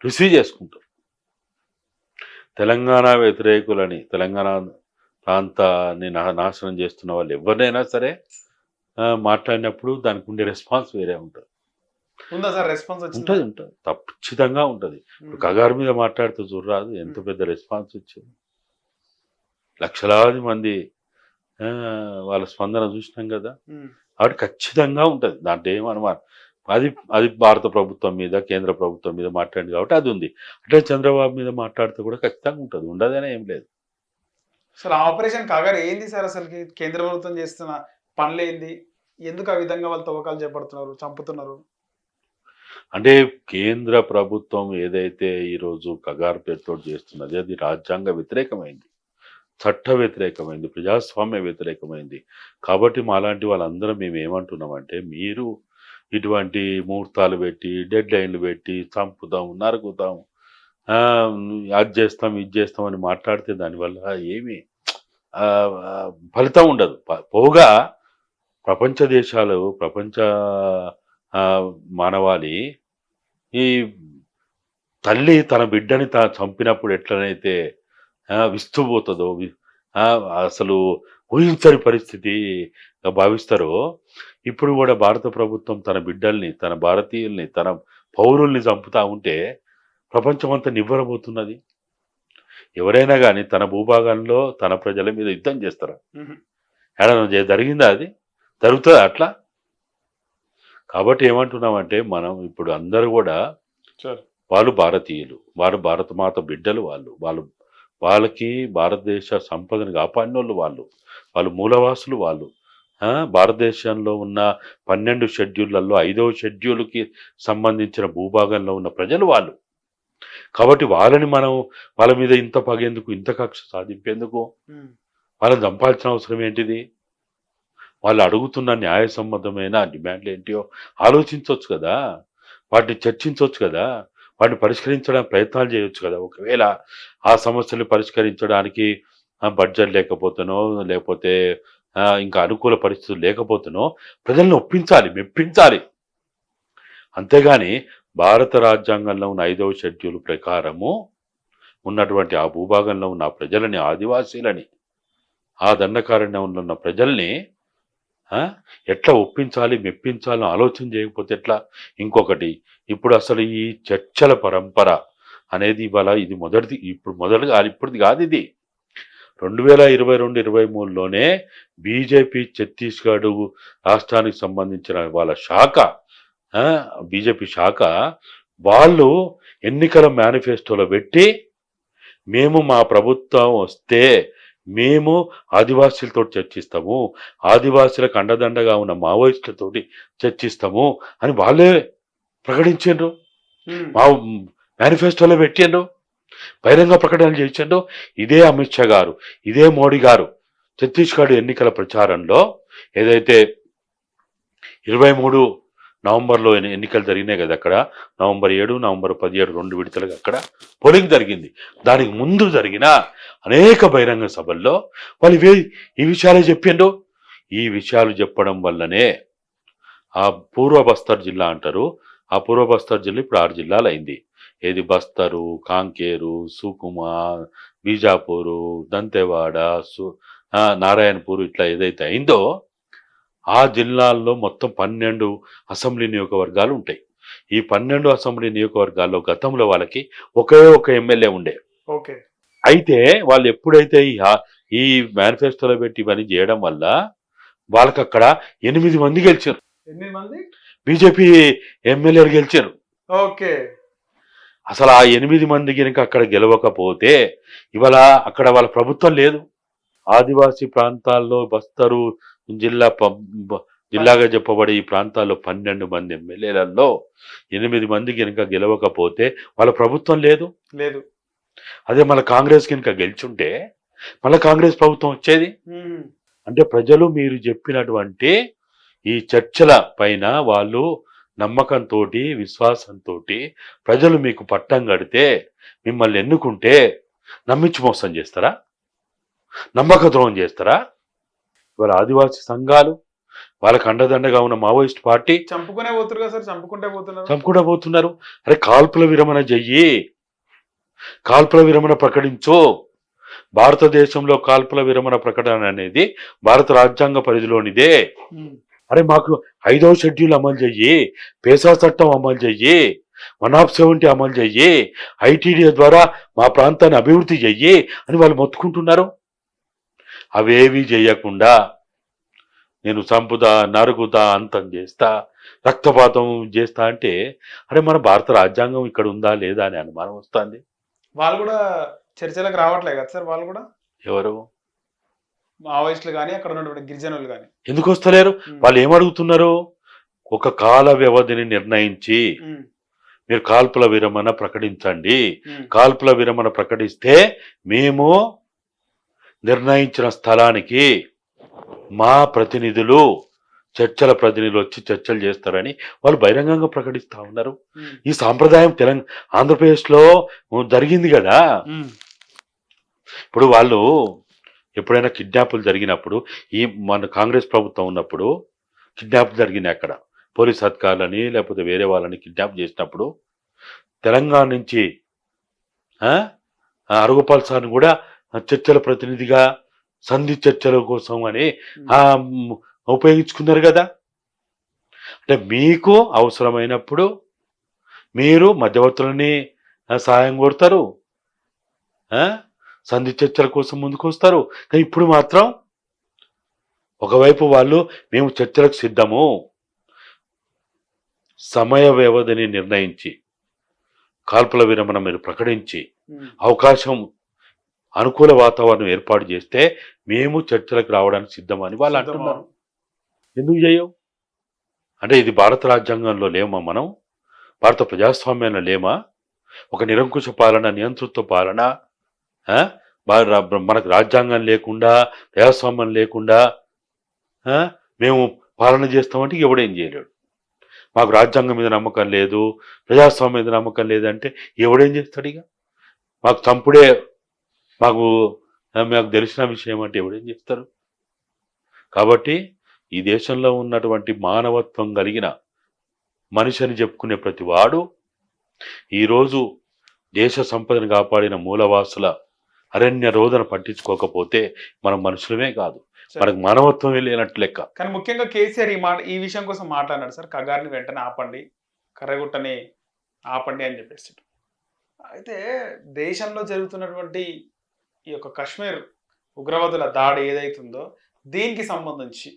రిసీవ్ చేసుకుంటారు. తెలంగాణ వ్యతిరేకులని, తెలంగాణ ప్రాంతాన్ని నాశనం చేస్తున్న వాళ్ళు ఎవరినైనా సరే మాట్లాడినప్పుడు దానికి ఉండే రెస్పాన్స్ వేరే ఉంటుంది. ఉందా సార్ రెస్పాన్స్? ఉంటుంది ఉంటుంది, ఖచ్చితంగా ఉంటుంది. ఇప్పుడు కగారు మీద మాట్లాడుతూ చూడరాదు ఎంత పెద్ద రెస్పాన్స్ వచ్చింది. లక్షలాది మంది వాళ్ళ స్పందన చూసినాం కదా. కాబట్టి ఖచ్చితంగా ఉంటుంది, దాంట్లో ఏమనుమానం. అది భారత ప్రభుత్వం మీద, కేంద్ర ప్రభుత్వం మీద మాట్లాడింది కాబట్టి అది ఉంది. అంటే చంద్రబాబు మీద మాట్లాడితే కూడా ఖచ్చితంగా ఉంటుంది, ఉండదనే ఏం లేదు. సార్ ఆపరేషన్ కగారు ఏంది సార్? అసలుకి కేంద్ర ప్రభుత్వం చేస్తున్న పనులు ఏంది? ఎందుకు ఆ విధంగా వాళ్ళు తవ్వకాలు చేపడుతున్నారు, చంపుతున్నారు? అంటే కేంద్ర ప్రభుత్వం ఏదైతే ఈరోజు కగారు పేరుతో చేస్తున్నది అది రాజ్యాంగ వ్యతిరేకమైంది, చట్ట వ్యతిరేకమైంది, ప్రజాస్వామ్య వ్యతిరేకమైంది. కాబట్టి మాలాంటి వాళ్ళందరం మేము ఏమంటున్నామంటే, మీరు ఇటువంటి ముహూర్తాలు పెట్టి, డెడ్ లైన్లు పెట్టి, చంపుతాం, నరుకుతాం, అది చేస్తాం, ఇది చేస్తామని మాట్లాడితే దానివల్ల ఏమీ ఫలితం ఉండదు. పోగా ప్రపంచ దేశాలు, ప్రపంచ మానవాళి ఈ తల్లి తన బిడ్డని చంపినప్పుడు ఎట్లనైతే విస్తుపోతుందో, అసలు ఊహించని పరిస్థితిగా భావిస్తారో, ఇప్పుడు కూడా భారత ప్రభుత్వం తన బిడ్డల్ని, తన భారతీయుల్ని, తన పౌరుల్ని చంపుతా ఉంటే ప్రపంచమంతా నివ్వరబోతున్నది. ఎవరైనా కానీ తన భూభాగంలో తన ప్రజల మీద యుద్ధం చేస్తారా? ఏడన్నా జరిగిందా? అది జరుగుతుందా అట్లా? కాబట్టి ఏమంటున్నామంటే, మనం ఇప్పుడు అందరూ కూడా వాళ్ళు భారతీయులు, వాళ్ళు భారతమాత బిడ్డలు, వాళ్ళకి భారతదేశ సంపదను కాపాడినోళ్ళు వాళ్ళు మూలవాసులు. భారతదేశంలో ఉన్న 12 షెడ్యూళ్లలో 5వ షెడ్యూల్కి సంబంధించిన భూభాగంలో ఉన్న ప్రజలు వాళ్ళు. కాబట్టి వాళ్ళ మీద ఇంత పగేందుకు, ఇంత కక్ష సాధింపేందుకు? వాళ్ళని చంపాల్సిన అవసరం ఏంటిది? వాళ్ళు అడుగుతున్న న్యాయసమ్మతమైన డిమాండ్లు ఏంటియో ఆలోచించవచ్చు కదా, వాటిని చర్చించవచ్చు కదా, వాటిని పరిష్కరించడానికి ప్రయత్నాలు చేయొచ్చు కదా. ఒకవేళ ఆ సమస్యలు పరిష్కరించడానికి బడ్జెట్ లేకపోతేనో, లేకపోతే ఇంకా అనుకూల పరిస్థితులు లేకపోతేనో ప్రజలను ఒప్పించాలి, మెప్పించాలి. అంతేగాని భారత రాజ్యాంగంలో ఉన్న 5వ షెడ్యూల్ ప్రకారము ఉన్నటువంటి ఆ భూభాగంలో ఉన్న ప్రజలని, ఆదివాసీలని, ఆ దండకారణ్యంలో ఉన్న ప్రజల్ని ఎట్లా ఒప్పించాలి, మెప్పించాలని ఆలోచన చేయకపోతే ఎట్లా? ఇంకొకటి, ఇప్పుడు అసలు ఈ చర్చల పరంపర అనేది ఇవాళ ఇది ఇప్పుడుది కాదు. ఇది 2022-23లోనే బీజేపీ ఛత్తీస్గఢ్ రాష్ట్రానికి సంబంధించిన వాళ్ళ శాఖ, బీజేపీ శాఖ, వాళ్ళు ఎన్నికల మేనిఫెస్టోలో పెట్టి, మేము మా ప్రభుత్వం వస్తే మేము ఆదివాసీలతో చర్చిస్తాము, ఆదివాసీలకు అండదండగా ఉన్న మావోయిస్టులతోటి చర్చిస్తాము అని వాళ్ళే ప్రకటించారు. మా మేనిఫెస్టోలో పెట్టిండ్రు, బహిరంగ ప్రకటనలు చేసిండ్రు. ఇదే అమిత్ షా గారు, ఇదే మోడీ గారు ఛత్తీస్గఢ్ ఎన్నికల ప్రచారంలో ఏదైతే 23 నవంబర్లో ఎన్నికలు జరిగినాయి కదా, అక్కడ నవంబర్ 7, నవంబర్ 17 2 విడతలుగా అక్కడ పోలింగ్ జరిగింది. దానికి ముందు జరిగిన అనేక బహిరంగ సభల్లో వాళ్ళు ఈ విషయాలే చెప్పిండ్రు. ఈ విషయాలు చెప్పడం వల్లనే ఆ పూర్వ బస్తర్ జిల్లా అంటారు, ఆ పూర్వ బస్తర్ జిల్లా ఇప్పుడు 6 జిల్లాలు అయింది. ఏది బస్తరు, కాంకేరు, సుకుమా, బీజాపూరు, దంతెవాడ, నారాయణపూర్, ఇట్లా ఏదైతే అయిందో ఆ జిల్లాల్లో మొత్తం 12 అసెంబ్లీ నియోజకవర్గాలు ఉంటాయి. ఈ 12 అసెంబ్లీ నియోజకవర్గాల్లో గతంలో వాళ్ళకి ఒకే ఒక ఎమ్మెల్యే ఉండే. అయితే వాళ్ళు ఎప్పుడైతే ఈ మేనిఫెస్టోలో పెట్టి ఇవన్నీ చేయడం వల్ల వాళ్ళకి అక్కడ 8 మంది గెలిచారు. 8 మంది బీజేపీ ఎమ్మెల్యేలు గెలిచారు. అసలు ఆ 8 మంది కనుక అక్కడ గెలవకపోతే ఇవాళ అక్కడ వాళ్ళ ప్రభుత్వం లేదు. ఆదివాసీ ప్రాంతాల్లో బస్తరు జిల్లాగా చెప్పబడే ఈ ప్రాంతాల్లో 12 మంది ఎమ్మెల్యేలలో 8 మంది కనుక గెలవకపోతే వాళ్ళ ప్రభుత్వం లేదు. అదే మన కాంగ్రెస్ కనుక గెలిచుంటే మళ్ళీ కాంగ్రెస్ ప్రభుత్వం వచ్చేది. అంటే ప్రజలు మీరు చెప్పినటువంటి ఈ చర్చల పైన వాళ్ళు నమ్మకంతో విశ్వాసంతో ప్రజలు మీకు పట్టం కడితే మిమ్మల్ని ఎన్నుకుంటే నమ్మించి మోసం చేస్తారా? నమ్మక ద్రోహం చేస్తారా? ఇవాళ ఆదివాసీ సంఘాలు, వాళ్ళకి అండదండగా ఉన్న మావోయిస్ట్ పార్టీ చంపుకునే పోతున్నారు కదా సార్, చంపుకుంటే పోతున్నారు. చంపుకుండా పోతున్నారు. అరే కాల్పుల విరమణ చెయ్యి, కాల్పుల విరమణ ప్రకటించు. భారతదేశంలో కాల్పుల విరమణ ప్రకటన అనేది భారత రాజ్యాంగ పరిధిలోనిదే. అరే మాకు 5వ షెడ్యూల్ అమలు చెయ్యి, పేసా చట్టం అమలు చెయ్యి, 170 అమలు చెయ్యి, ఐటీడీ ద్వారా మా ప్రాంతాన్ని అభివృద్ధి చెయ్యి అని వాళ్ళు మొత్తుకుంటున్నారు. అవేవి చేయకుండా నేను చంపుతా, నరుకుతా, అంతం చేస్తా, రక్తపాతం చేస్తా అంటే అరే మన భారత రాజ్యాంగం ఇక్కడ ఉందా లేదా అని అనుమానం వస్తుంది. వాళ్ళు కూడా చర్చలకు రావట్లేదు కదా సార్. వాళ్ళు కూడా ఎవరు మావోయిస్టులు కానీ అక్కడ ఉన్నటువంటి గిరిజనులు కానీ ఎందుకు వస్తలేరు? వాళ్ళు ఏమడుగుతున్నారు? ఒక కాల వ్యవధిని నిర్ణయించి మీరు కాల్పుల విరమణ ప్రకటించండి. కాల్పుల విరమణ ప్రకటిస్తే మేము నిర్ణయించిన స్థలానికి మా ప్రతినిధులు, చర్చల ప్రతినిధులు వచ్చి చర్చలు చేస్తారని వాళ్ళు బహిరంగంగా ప్రకటిస్తా ఉన్నారు. ఈ సాంప్రదాయం ఆంధ్రప్రదేశ్లో జరిగింది కదా. ఇప్పుడు వాళ్ళు ఎప్పుడైనా కిడ్నాపులు జరిగినప్పుడు, ఈ మన కాంగ్రెస్ ప్రభుత్వం ఉన్నప్పుడు కిడ్నాప్ జరిగినాయి. అక్కడ పోలీస్ అధికారులని లేకపోతే వేరే వాళ్ళని కిడ్నాప్ చేసినప్పుడు తెలంగాణ నుంచి అరగోపాల్ సార్ని కూడా చర్చల ప్రతినిధిగా, సంధి చర్చల కోసం అని ఉపయోగించుకున్నారు కదా. అంటే మీకు అవసరమైనప్పుడు మీరు మధ్యవర్తులని సహాయం కోరుతారు, సంధి చర్చల కోసం ముందుకు వస్తారు. కానీ ఇప్పుడు మాత్రం ఒకవైపు వాళ్ళు మేము చర్చలకు సిద్ధము, సమయ వ్యవధిని నిర్ణయించి కాల్పుల విరమణ మీరు ప్రకటించి అవకాశం, అనుకూల వాతావరణం ఏర్పాటు చేస్తే మేము చర్చలకు రావడానికి సిద్ధమని వాళ్ళు అంటున్నారు. ఎందుకు చేయవు? అంటే ఇది భారత రాజ్యాంగంలో లేమా? మనం భారత ప్రజాస్వామ్యంలో లేమా? ఒక నిరంకుశ పాలన, నియంతృత్వ పాలన, మనకు రాజ్యాంగం లేకుండా, ప్రజాస్వామ్యం లేకుండా మేము పాలన చేస్తామంటే ఎవడేం చేయలేడు. మాకు రాజ్యాంగం మీద నమ్మకం లేదు, ప్రజాస్వామ్యం మీద నమ్మకం లేదంటే ఎవడేం చేస్తాడు? ఇక మాకు చంపుడే మాకు తెలిసిన విషయం అంటే ఎవడేం చేస్తారు? కాబట్టి ఈ దేశంలో ఉన్నటువంటి మానవత్వం కలిగిన మనిషి అని చెప్పుకునే ప్రతి వాడు ఈరోజు దేశ సంపదను కాపాడిన మూలవాసుల అరణ్య రోదన పట్టించుకోకపోతే మనం మనుషులమే కాదు, మనకు మానవత్వమే లేనట్టు లెక్క. కానీ ముఖ్యంగా కేసీఆర్ ఈ విషయం కోసం మాట్లాడారు సార్. కగారిని వెంటనే ఆపండి, కర్రగుట్టని ఆపండి అని చెప్పేసి. అయితే దేశంలో జరుగుతున్నటువంటి ఈ యొక్క కాశ్మీర్ ఉగ్రవాదుల దాడి ఏదైతుందో దీనికి సంబంధించి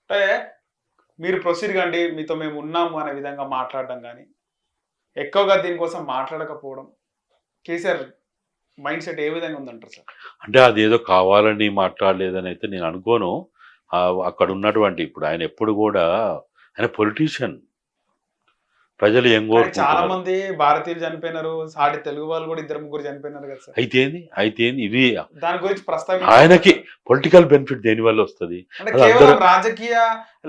అంటే మీరు ప్రొసీడ్ కండి, మీతో మేము ఉన్నాము అనే విధంగా మాట్లాడడం కానీ, ఎక్కువగా దీనికోసం మాట్లాడకపోవడం, కేసీఆర్ మైండ్ సెట్ ఏ విధంగా ఉందంటారు సార్? అంటే అదేదో కావాలని మాట్లాడలేదని అయితే నేను అనుకోను. అక్కడ ఉన్నటువంటి ఇప్పుడు ఆయన ఎప్పుడు కూడా ఆయన పొలిటీషియన్, ప్రజలు ఏం కోరుకుంటున్నారు? చాలా మంది భారతీయులు చనిపోయినారు, సాటి తెలుగు వాళ్ళు కూడా 2-3 చనిపోయినారు కదా సార్. అయితే ఇది దాని గురించి ఆయనకి పొలిటికల్ బెనిఫిట్ దేని వల్ల వస్తుంది? రాజకీయ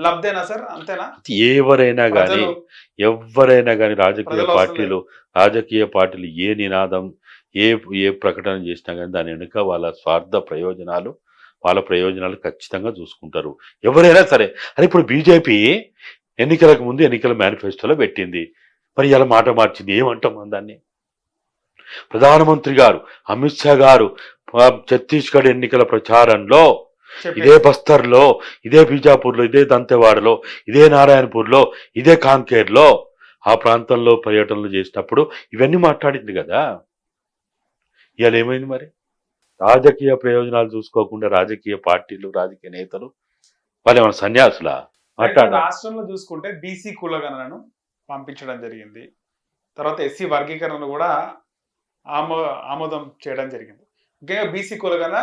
లబ్ధేనా సార్? అంతేనా? ఎవరైనా కానీ రాజకీయ పార్టీలు ఏ నినాదం, ఏ ప్రకటన చేసినా కానీ దాని వెనుక వాళ్ళ స్వార్థ ప్రయోజనాలు, వాళ్ళ ప్రయోజనాలు ఖచ్చితంగా చూసుకుంటారు ఎవరైనా సరే. అని ఇప్పుడు బీజేపీ ఎన్నికలకు ముందు ఎన్నికల మేనిఫెస్టోలో పెట్టింది, మరి ఇలా మాట మార్చింది. ఏమంటాం దాన్ని? ప్రధానమంత్రి గారు అమిత్ షా గారు ఛత్తీస్గఢ్ ఎన్నికల ప్రచారంలో ఇదే బస్తర్లో, ఇదే బీజాపూర్లో, ఇదే దంతెవాడలో, ఇదే నారాయణపూర్లో, ఇదే కాంకేర్లో ఆ ప్రాంతంలో పర్యటనలు చేసినప్పుడు ఇవన్నీ మాట్లాడింది కదా. ఇవాళ ఏమైంది మరి? రాజకీయ ప్రయోజనాలు చూసుకోకుండా రాజకీయ పార్టీలు, రాజకీయ నేతలు వాళ్ళు ఏమైనా సన్యాసులా? రాష్ట్రంలో చూసుకుంటే బీసీ కులగణనను పంపించడం జరిగింది, తర్వాత ఎస్సీ వర్గీకరణను కూడా ఆమోదం చేయడం జరిగింది. ముఖ్యంగా బీసీ కులగణన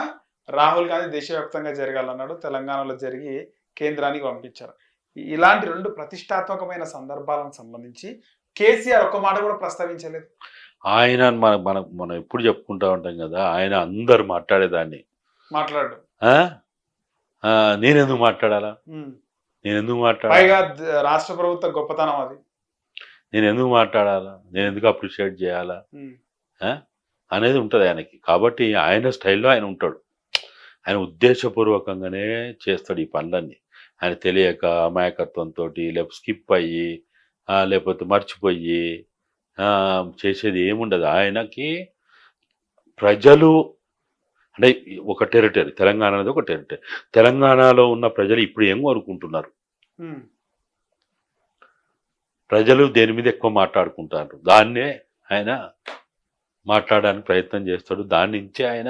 రాహుల్ గాంధీ దేశవ్యాప్తంగా జరగాలన్నాడు, తెలంగాణలో జరిగి కేంద్రానికి పంపించారు. ఇలాంటి 2 ప్రతిష్టాత్మకమైన సందర్భాలకు సంబంధించి కేసీఆర్ ఒక్క మాట కూడా ప్రస్తావించలేదు. ఆయన మనం ఎప్పుడు చెప్పుకుంటా ఉంటాం కదా, ఆయన అందరు మాట్లాడేదాన్ని మాట్లాడు, నేనెందుకు మాట్లాడాలా? పైగా రాష్ట్ర ప్రభుత్వ గొప్పతనం అది. నేను ఎందుకు మాట్లాడాలా, నేను ఎందుకు అప్రిషియేట్ చేయాలా ఉమ్, ఆ? అనేది ఉంటుంది ఆయనకి. కాబట్టి ఆయన స్టైల్లో ఆయన ఉంటాడు. ఆయన ఉద్దేశపూర్వకంగానే చేస్తాడు ఈ పనులన్నీ. ఆయన తెలియక అమాయకత్వంతో లేకపోతే స్కిప్ అయ్యి లేకపోతే మర్చిపోయి చేసేది ఏముండదు ఆయనకి. ప్రజలు అంటే ఒక టెరిటరీ, తెలంగాణ అనేది ఒక టెరిటరీ. తెలంగాణలో ఉన్న ప్రజలు ఇప్పుడు ఏం కోరుకుంటున్నారు, ఉమ్, ప్రజలు దేని మీద ఎక్కువ మాట్లాడుకుంటారు, దాన్నే ఆయన మాట్లాడడానికి ప్రయత్నం చేస్తాడు. దాని నుంచే ఆయన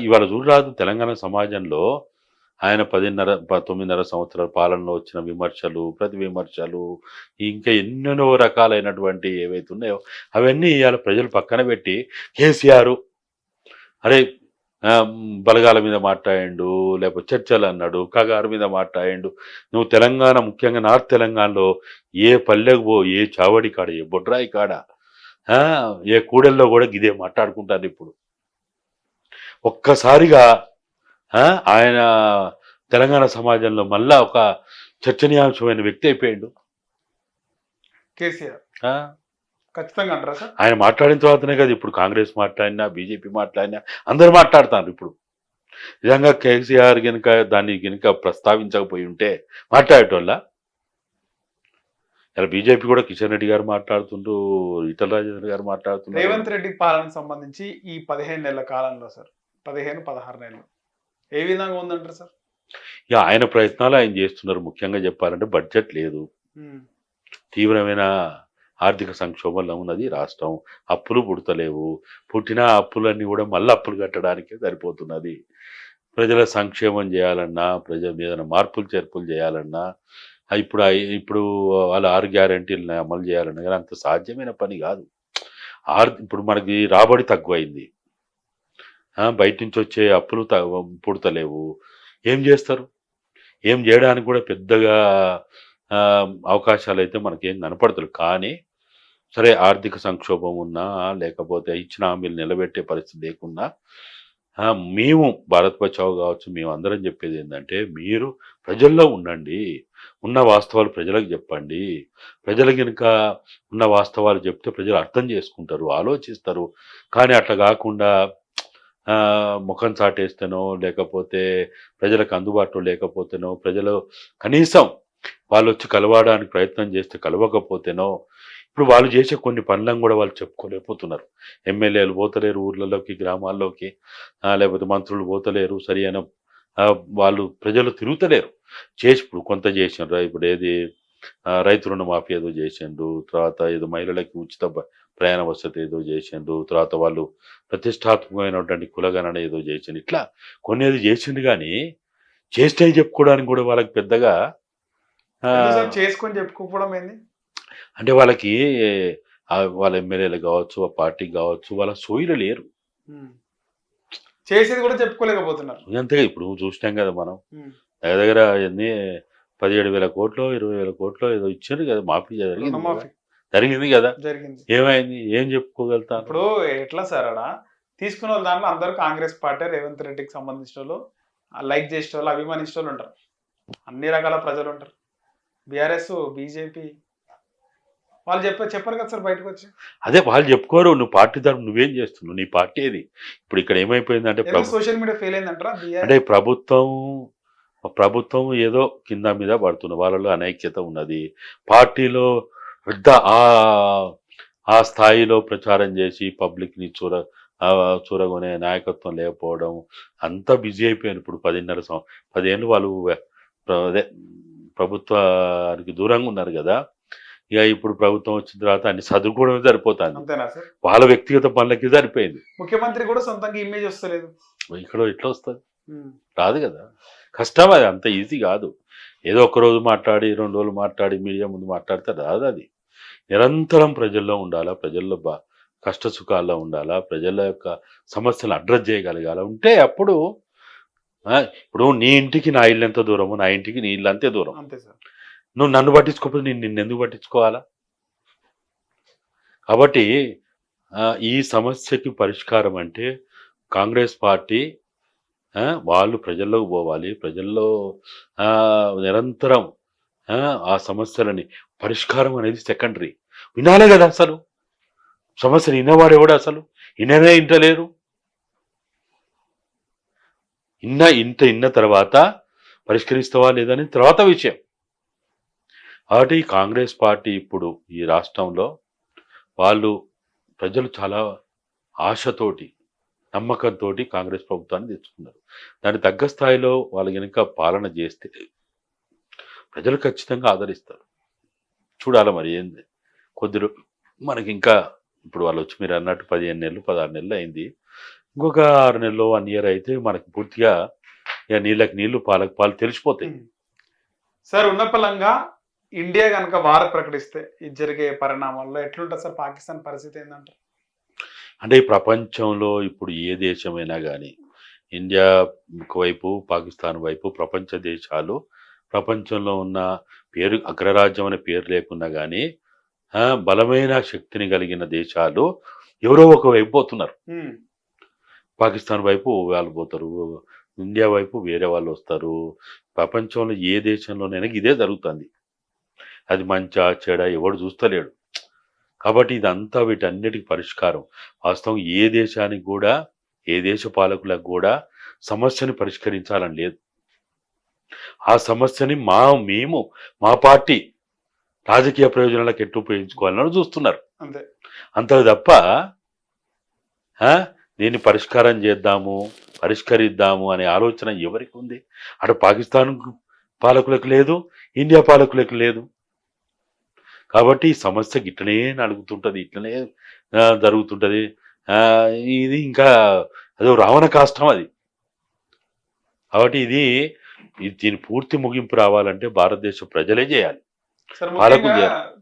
ఇవాళ చూడరాదు తెలంగాణ సమాజంలో ఆయన 9.5 సంవత్సరాల పాలనలో వచ్చిన విమర్శలు, ప్రతి విమర్శలు, ఇంకా ఎన్నెన్నో రకాలైనటువంటి ఏవైతే ఉన్నాయో అవన్నీ ఇవాళ ప్రజలు పక్కన పెట్టి కేసీఆర్ అరే బలగాల మీద మాట్లాడిండు, లేకపోతే చర్చలు అన్నాడు, కగారు మీద మాట్లాడిండు. నువ్వు తెలంగాణ, ముఖ్యంగా నార్త్ తెలంగాణలో ఏ పల్లెకు పో, ఏ చావడి కాడ, ఏ బొడ్రాయి కాడ, ఏ కూడల్లో కూడా గిదే మాట్లాడుకుంటారు ఇప్పుడు. ఒక్కసారిగా ఆయన తెలంగాణ సమాజంలో మళ్ళా ఒక చర్చనీయాంశమైన వ్యక్తి అయిపోయాడు కేసీఆర్. ఖచ్చితంగా అంటారా సార్? ఆయన మాట్లాడిన తర్వాతనే కదా ఇప్పుడు కాంగ్రెస్ మాట్లాడినా, బీజేపీ మాట్లాడినా అందరూ మాట్లాడుతారు ఇప్పుడు. నిజంగా కేసీఆర్ కనుక దాన్ని కనుక ప్రస్తావించకపోయి ఉంటే మాట్లాడేటోళ్ళ. ఇలా బీజేపీ కూడా కిషన్ రెడ్డి గారు మాట్లాడుతుండ్రు, ఈటల రాజేంద్ర గారు మాట్లాడుతున్నారు. రేవంత్ రెడ్డి పాలనకు సంబంధించి ఈ 15 నెలల కాలంలో సార్, 15-16 నెలలు ఏ విధంగా ఉందంటారు సార్? ఇక ఆయన ప్రయత్నాలు ఆయన చేస్తున్నారు. ముఖ్యంగా చెప్పాలంటే బడ్జెట్ లేదు, తీవ్రమైన ఆర్థిక సంక్షోభంలో ఉన్నది రాష్ట్రం, అప్పులు పుడతలేవు, పుట్టిన అప్పులన్నీ కూడా మళ్ళీ అప్పులు కట్టడానికే సరిపోతున్నది. ప్రజల సంక్షేమం చేయాలన్నా, ప్రజల మీద మార్పులు చేర్పులు చేయాలన్నా, ఇప్పుడు వాళ్ళ 6 గ్యారెంటీలను అమలు చేయాలన్నా కానీ అంత సాధ్యమైన పని కాదు. ఇప్పుడు మనకి రాబడి తక్కువైంది, బయట నుంచి వచ్చే అప్పులు పుడతలేవు. ఏం చేస్తారు? ఏం చేయడానికి కూడా పెద్దగా అవకాశాలు అయితే మనకేం కనపడతారు. కానీ సరే, ఆర్థిక సంక్షోభం ఉన్నా, లేకపోతే ఇచ్చిన హామీలు నిలబెట్టే పరిస్థితి లేకున్నా, మేము భారత్ బచావ్ కావచ్చు, మేము అందరం చెప్పేది ఏంటంటే మీరు ప్రజల్లో ఉండండి, ఉన్న వాస్తవాలు ప్రజలకు చెప్పండి. ప్రజలు కనుక ఉన్న వాస్తవాలు చెప్తే ప్రజలు అర్థం చేసుకుంటారు, ఆలోచిస్తారు. కానీ అట్లా కాకుండా ముఖం చాటేస్తేనో, లేకపోతే ప్రజలకు అందుబాటులో లేకపోతేనో, ప్రజలు కనీసం వాళ్ళు వచ్చి కలవడానికి ప్రయత్నం చేస్తే కలవకపోతేనో, ఇప్పుడు వాళ్ళు చేసే కొన్ని పనులను కూడా వాళ్ళు చెప్పుకోలేకపోతున్నారు. ఎమ్మెల్యేలు పోతలేరు ఊర్లలోకి, గ్రామాల్లోకి, లేకపోతే మంత్రులు పోతలేరు, సరి అయిన వాళ్ళు ప్రజలు తిరుగుతలేరు. ఇప్పుడు కొంత చేసిండ్రు, ఇప్పుడు ఏది రైతు రుణమాఫీ ఏదో చేసిండ్రు, తర్వాత ఏదో మహిళలకి ఉచిత ప్రయాణ వసతి ఏదో చేసిండ్రు, తర్వాత వాళ్ళు ప్రతిష్టాత్మకమైనటువంటి కులగణన ఏదో చేసిండు. ఇట్లా కొన్ని ఏదో చేసిండు, కానీ చేస్తే చెప్పుకోవడానికి కూడా వాళ్ళకి పెద్దగా చేసుకొని చెప్పుకోవడం ఏంది అంటే వాళ్ళకి వాళ్ళ ఎమ్మెల్యేలు కావచ్చు, ఆ పార్టీ కావచ్చు, వాళ్ళ సోయిలు లేరు, చేసేది కూడా చెప్పుకోలేకపోతున్నారు. అంతేగా ఇప్పుడు చూసినాం కదా మనం దగ్గర ఎన్ని 17,000 కోట్లు 20,000 కోట్లు ఏదో ఇచ్చారు కదా, మాఫీ జరిగింది కదా. ఏమైంది? ఏం చెప్పుకోగలుగుతారు? ఇప్పుడు ఎట్లా సార్, అక్కడ తీసుకున్న వాళ్ళ దాంట్లో అందరూ కాంగ్రెస్ పార్టీ, రేవంత్ రెడ్డికి సంబంధించిన వాళ్ళు, లైక్ చేసే వాళ్ళు, అభిమానించే వాళ్ళు ఉంటారు, అన్ని రకాల ప్రజలు ఉంటారు. బీఆర్ఎస్, బీజేపీ వాళ్ళు చెప్పారు కదా సార్ బయటకు వచ్చి. అదే వాళ్ళు చెప్పుకోరు. నువ్వు పార్టీ తరపు నువ్వేం చేస్తున్నావు, నీ పార్టీ ఏది? ఇప్పుడు ఇక్కడ ఏమైపోయిందంటే సోషల్ మీడియా ఫెయిల్ అయిందంటారా? అంటే ప్రభుత్వం ఏదో కింద మీద పడుతున్న వాళ్ళలో అనైక్యత ఉన్నది. పార్టీలో పెద్ద ఆ స్థాయిలో ప్రచారం చేసి పబ్లిక్ని చూరగొనే నాయకత్వం లేకపోవడం, అంతా బిజీ అయిపోయాను. ఇప్పుడు 10 ఏళ్ళు వాళ్ళు అదే ప్రభుత్వానికి దూరంగా ఉన్నారు కదా. ఇక ఇప్పుడు ప్రభుత్వం వచ్చిన తర్వాత అన్ని చదువుకోవడమే సరిపోతుంది, వాళ్ళ వ్యక్తిగత పనులకి సరిపోయింది. ముఖ్యమంత్రి కూడా సొంతంగా ఇమేజ్ వస్తలేదు. ఇక్కడ ఎట్లా వస్తుంది? రాదు కదా, కష్టం. అది అంత ఈజీ కాదు. ఏదో ఒక రోజు మాట్లాడి 2 రోజులు మాట్లాడి మీడియా ముందు మాట్లాడితే రాదు. అది నిరంతరం ప్రజల్లో ఉండాలా, ప్రజల్లో కష్ట సుఖాల్లో ఉండాలా, ప్రజల యొక్క సమస్యలు అడ్రస్ చేయగలగాల. ఉంటే అప్పుడు ఇప్పుడు నీ ఇంటికి నా ఇల్లు ఎంత దూరము, నా ఇంటికి నీ ఇల్లు అంతే దూరం. అంతే సార్. నువ్వు నన్ను పట్టించుకోకపోతే నేను నిన్ను ఎందుకు పట్టించుకోవాలా? కాబట్టి ఈ సమస్యకి పరిష్కారం అంటే కాంగ్రెస్ పార్టీ వాళ్ళు ప్రజల్లోకి పోవాలి, ప్రజల్లో నిరంతరం ఆ సమస్యలని పరిష్కారం అనేది సెకండరీ. వినాలే కదా అసలు. సమస్యను విన్నవాడు ఎవడు అసలు? ఇంటలేరు. ఇన్న తర్వాత పరిష్కరిస్తావా లేదని తర్వాత విషయం. కాబట్టి కాంగ్రెస్ పార్టీ ఇప్పుడు ఈ రాష్ట్రంలో వాళ్ళు ప్రజలు చాలా ఆశతోటి నమ్మకంతో కాంగ్రెస్ ప్రభుత్వాన్ని తెచ్చుకున్నారు. దాని తగ్గ స్థాయిలో వాళ్ళు కనుక పాలన చేస్తే ప్రజలు ఖచ్చితంగా ఆదరిస్తారు. చూడాలి మరి ఏంది. మనకి ఇంకా ఇప్పుడు వాళ్ళు వచ్చి మీరు అన్నట్టు 15 నెలలు 16 నెలలు అయింది. ఇంకొక 6 నెలలు 1 year అయితే మనకి పూర్తిగా ఇక నీళ్ళకి నీళ్లు పాలకు పాలు తెలిసిపోతాయి. సార్ ఉన్నపలంగా ఇండియా కనుక వార్ ప్రకటిస్తే ఇది జరిగే పరిణామాల్లో ఎట్లుంటుంది సార్ పాకిస్తాన్ పరిస్థితి ఏంటంటారు? అంటే ఈ ప్రపంచంలో ఇప్పుడు ఏ దేశమైనా కానీ ఇండియా వైపు పాకిస్తాన్ వైపు ప్రపంచ దేశాలు ప్రపంచంలో ఉన్న పేరు అగ్రరాజ్యం అనే పేరు లేకున్నా కానీ బలమైన శక్తిని కలిగిన దేశాలు ఎవరో ఒక వైపు పోతున్నారు. పాకిస్తాన్ వైపు వాళ్ళు పోతారు, ఇండియా వైపు వేరే వాళ్ళు వస్తారు. ప్రపంచంలో ఏ దేశంలోనైనా ఇదే జరుగుతుంది. అది మంచా చెడ ఎవడు చూస్తలేడు. కాబట్టి ఇదంతా వీటన్నిటికి పరిష్కారం వాస్తవం ఏ దేశానికి కూడా ఏ దేశ పాలకులకు కూడా సమస్యని పరిష్కరించాలని లేదు. ఆ సమస్యని మా పార్టీ రాజకీయ ప్రయోజనాలకు ఎట్టు ఉపయోగించుకోవాలని చూస్తున్నారు అంతే తప్ప దీన్ని పరిష్కారం చేద్దాము పరిష్కరిద్దాము అనే ఆలోచన ఎవరికి ఉంది? అటు పాకిస్తాన్ పాలకులకు లేదు, ఇండియా పాలకులకు లేదు. కాబట్టి ఈ సమస్య ఇట్లనే నడుగుతుంటుంది, ఇట్లనే జరుగుతుంటుంది. ఇది ఇంకా అదో రావణ కాష్టం అది. కాబట్టి దీని పూర్తి ముగింపు రావాలంటే భారతదేశ ప్రజలే చేయాలి.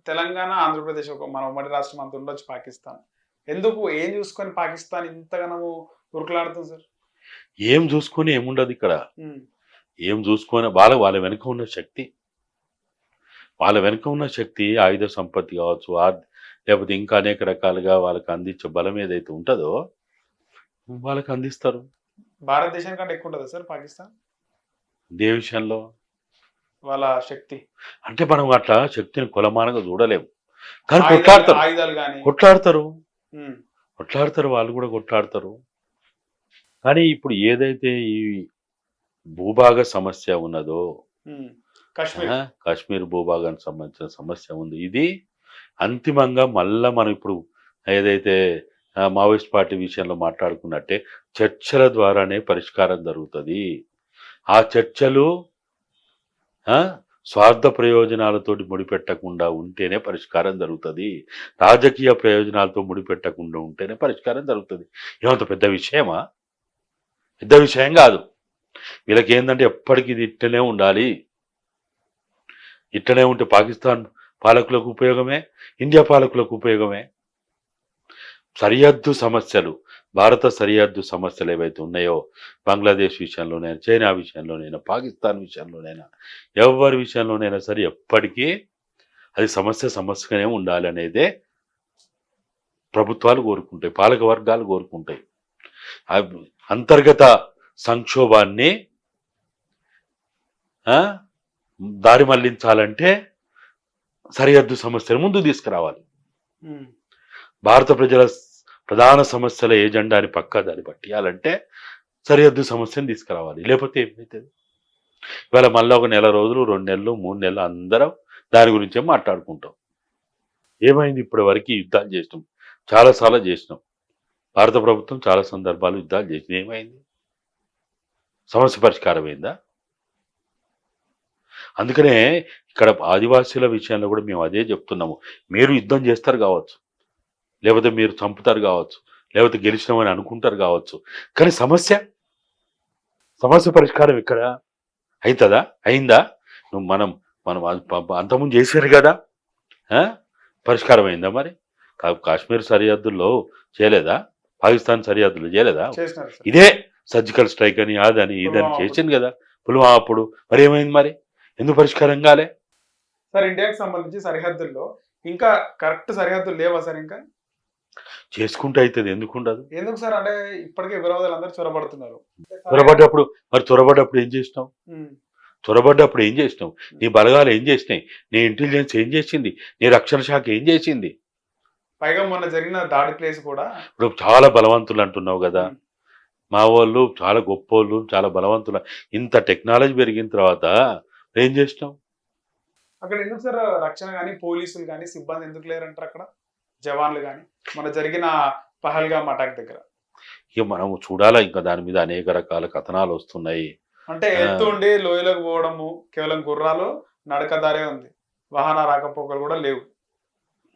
తెలంగాణ ఆంధ్రప్రదేశ్ మన ఉమ్మడి రాష్ట్రం అంత ఉండొచ్చు పాకిస్తాన్. ఎందుకు ఏం చూసుకొని పాకిస్తాన్ ఇంతగానో ఉరుకులాడుతుంది సార్? ఏం చూసుకొని ఏముండదు ఇక్కడ. ఏం చూసుకొని వాళ్ళ వెనుక ఉన్న శక్తి ఆయుధ సంపత్తి కావచ్చు, లేకపోతే ఇంకా అనేక రకాలుగా వాళ్ళకి అందించే బలం ఏదైతే ఉంటుందో వాళ్ళకి అందిస్తారు. భారతదేశం కంటే ఎక్కువ ఉంటుందా సార్ పాకిస్తాన్ ఏ విషయంలో? వాళ్ళ శక్తి అంటే మనం అట్లా శక్తిని కొలమానంగా చూడలేము. కానీ కొట్లాడతారు వాళ్ళు కూడా కొట్లాడతారు. కానీ ఇప్పుడు ఏదైతే ఈ భూభాగ సమస్య ఉన్నదో, కాశ్మీర్ భూభాగానికి సంబంధించిన సమస్య ఉంది, ఇది అంతిమంగా మళ్ళా మనం ఇప్పుడు ఏదైతే మావోయిస్ట్ పార్టీ విషయంలో మాట్లాడుకున్నట్టే చర్చల ద్వారానే పరిష్కారం జరుగుతుంది. ఆ చర్చలు స్వార్థ ప్రయోజనాలతోటి ముడిపెట్టకుండా ఉంటేనే పరిష్కారం జరుగుతుంది. రాజకీయ ప్రయోజనాలతో ముడిపెట్టకుండా ఉంటేనే పరిష్కారం జరుగుతుంది. ఏమంత పెద్ద విషయమా? పెద్ద విషయం కాదు. వీళ్ళకి ఏంటంటే ఎప్పటికీ ఇది ఇట్టనే ఉండాలి. ఇట్టనే ఉంటే పాకిస్తాన్ పాలకులకు ఉపయోగమే, ఇండియా పాలకులకు ఉపయోగమే. సరిహద్దు సమస్యలు, భారత సరిహద్దు సమస్యలు ఏవైతే ఉన్నాయో బంగ్లాదేశ్ విషయంలోనైనా, చైనా విషయంలోనైనా, పాకిస్తాన్ విషయంలోనైనా, ఎవరి విషయంలోనైనా సరే ఎప్పటికీ అది సమస్యగానే ఉండాలి అనేదే ప్రభుత్వాలు కోరుకుంటాయి, పాలక వర్గాలు కోరుకుంటాయి. అంతర్గత సంక్షోభాన్ని దారి మళ్లించాలంటే సరిహద్దు సమస్యలు ముందు తీసుకురావాలి. భారత ప్రజల ప్రధాన సమస్యల ఏజెండాని పక్కా దాన్ని పట్టియాలంటే సరిహద్దు సమస్యను తీసుకురావాలి. లేకపోతే ఏమవుతుంది? ఇవాళ మళ్ళీ ఒక నెల రోజులు, 2 నెలలు, 3 నెలలు అందరం దాని గురించే మాట్లాడుకుంటాం. ఏమైంది? ఇప్పటి వరకు యుద్ధాలు చేసినాం, చాలాసార్లు చేసినాం. భారత ప్రభుత్వం చాలా సందర్భాలు యుద్ధాలు చేసింది. ఏమైంది? సమస్య పరిష్కారం అయిందా? అందుకనే ఇక్కడ ఆదివాసీల విషయంలో కూడా మేము అదే చెప్తున్నాము. మీరు యుద్ధం చేస్తారు కావచ్చు, లేకపోతే మీరు చంపుతారు కావచ్చు, లేకపోతే గెలిచినామని అనుకుంటారు కావచ్చు, కానీ సమస్య పరిష్కారం ఇక్కడ అవుతుందా? అయిందా? మనం అంతకుముందు చేశారు కదా, పరిష్కారం అయిందా? మరి కాశ్మీర్ సరిహద్దుల్లో చేయలేదా? పాకిస్తాన్ సరిహద్దులు చేయలేదా? ఇదే సర్జికల్ స్ట్రైక్ అని అదని ఇదని చేసింది కదా పుల్వామా అప్పుడు. మరి ఏమైంది? మరి ఎందుకు పరిష్కారం కాలే? సార్ ఇండియాకి సంబంధించి సరిహద్దుల్లో ఇంకా కరెక్ట్ సరిహద్దులు లేవా సార్? ఇంకా చేసుకుంటే అవుతుంది, ఎందుకు ఉండదు? ఎందుకు సార్? అంటే ఇప్పటికే విరోధాలు అందరూ చొరబడుతున్నారు. చొరబడ్డప్పుడు ఏం చేసినాం? చొరబడ్డప్పుడు ఏం చేసినావు? నీ బలగాలు ఏం చేసినాయి? నీ ఇంటెలిజెన్స్ ఏం చేసింది? నీ రక్షణ శాఖ ఏం చేసింది? పైగా మొన్న జరిగిన దాడి ప్లేస్ కూడా ఇప్పుడు చాలా బలవంతులు అంటున్నావు కదా, ఉమ్, మా వాళ్ళు చాలా గొప్పోళ్ళు, చాలా బలవంతులు. ఇంత టెక్నాలజీ పెరిగిన తర్వాత ఏం చేసినావు? అక్కడ ఎందుకు సార్ రక్షణ కానీ పోలీసులు కానీ సిబ్బంది ఎందుకు లేరంటారు అక్కడ జవాన్లు కానీ మన జరిగిన పహల్గామ్ అటాక్ దగ్గర? ఇక మనం చూడాలా, ఇంకా దాని మీద అనేక రకాల కథనాలు వస్తున్నాయి. అంటే ఎత్తు ఉండి లోయలోకి పోవడము, కేవలం గుర్రాలు నడకదారే ఉంది, వాహన రాకపోకలు కూడా లేవు.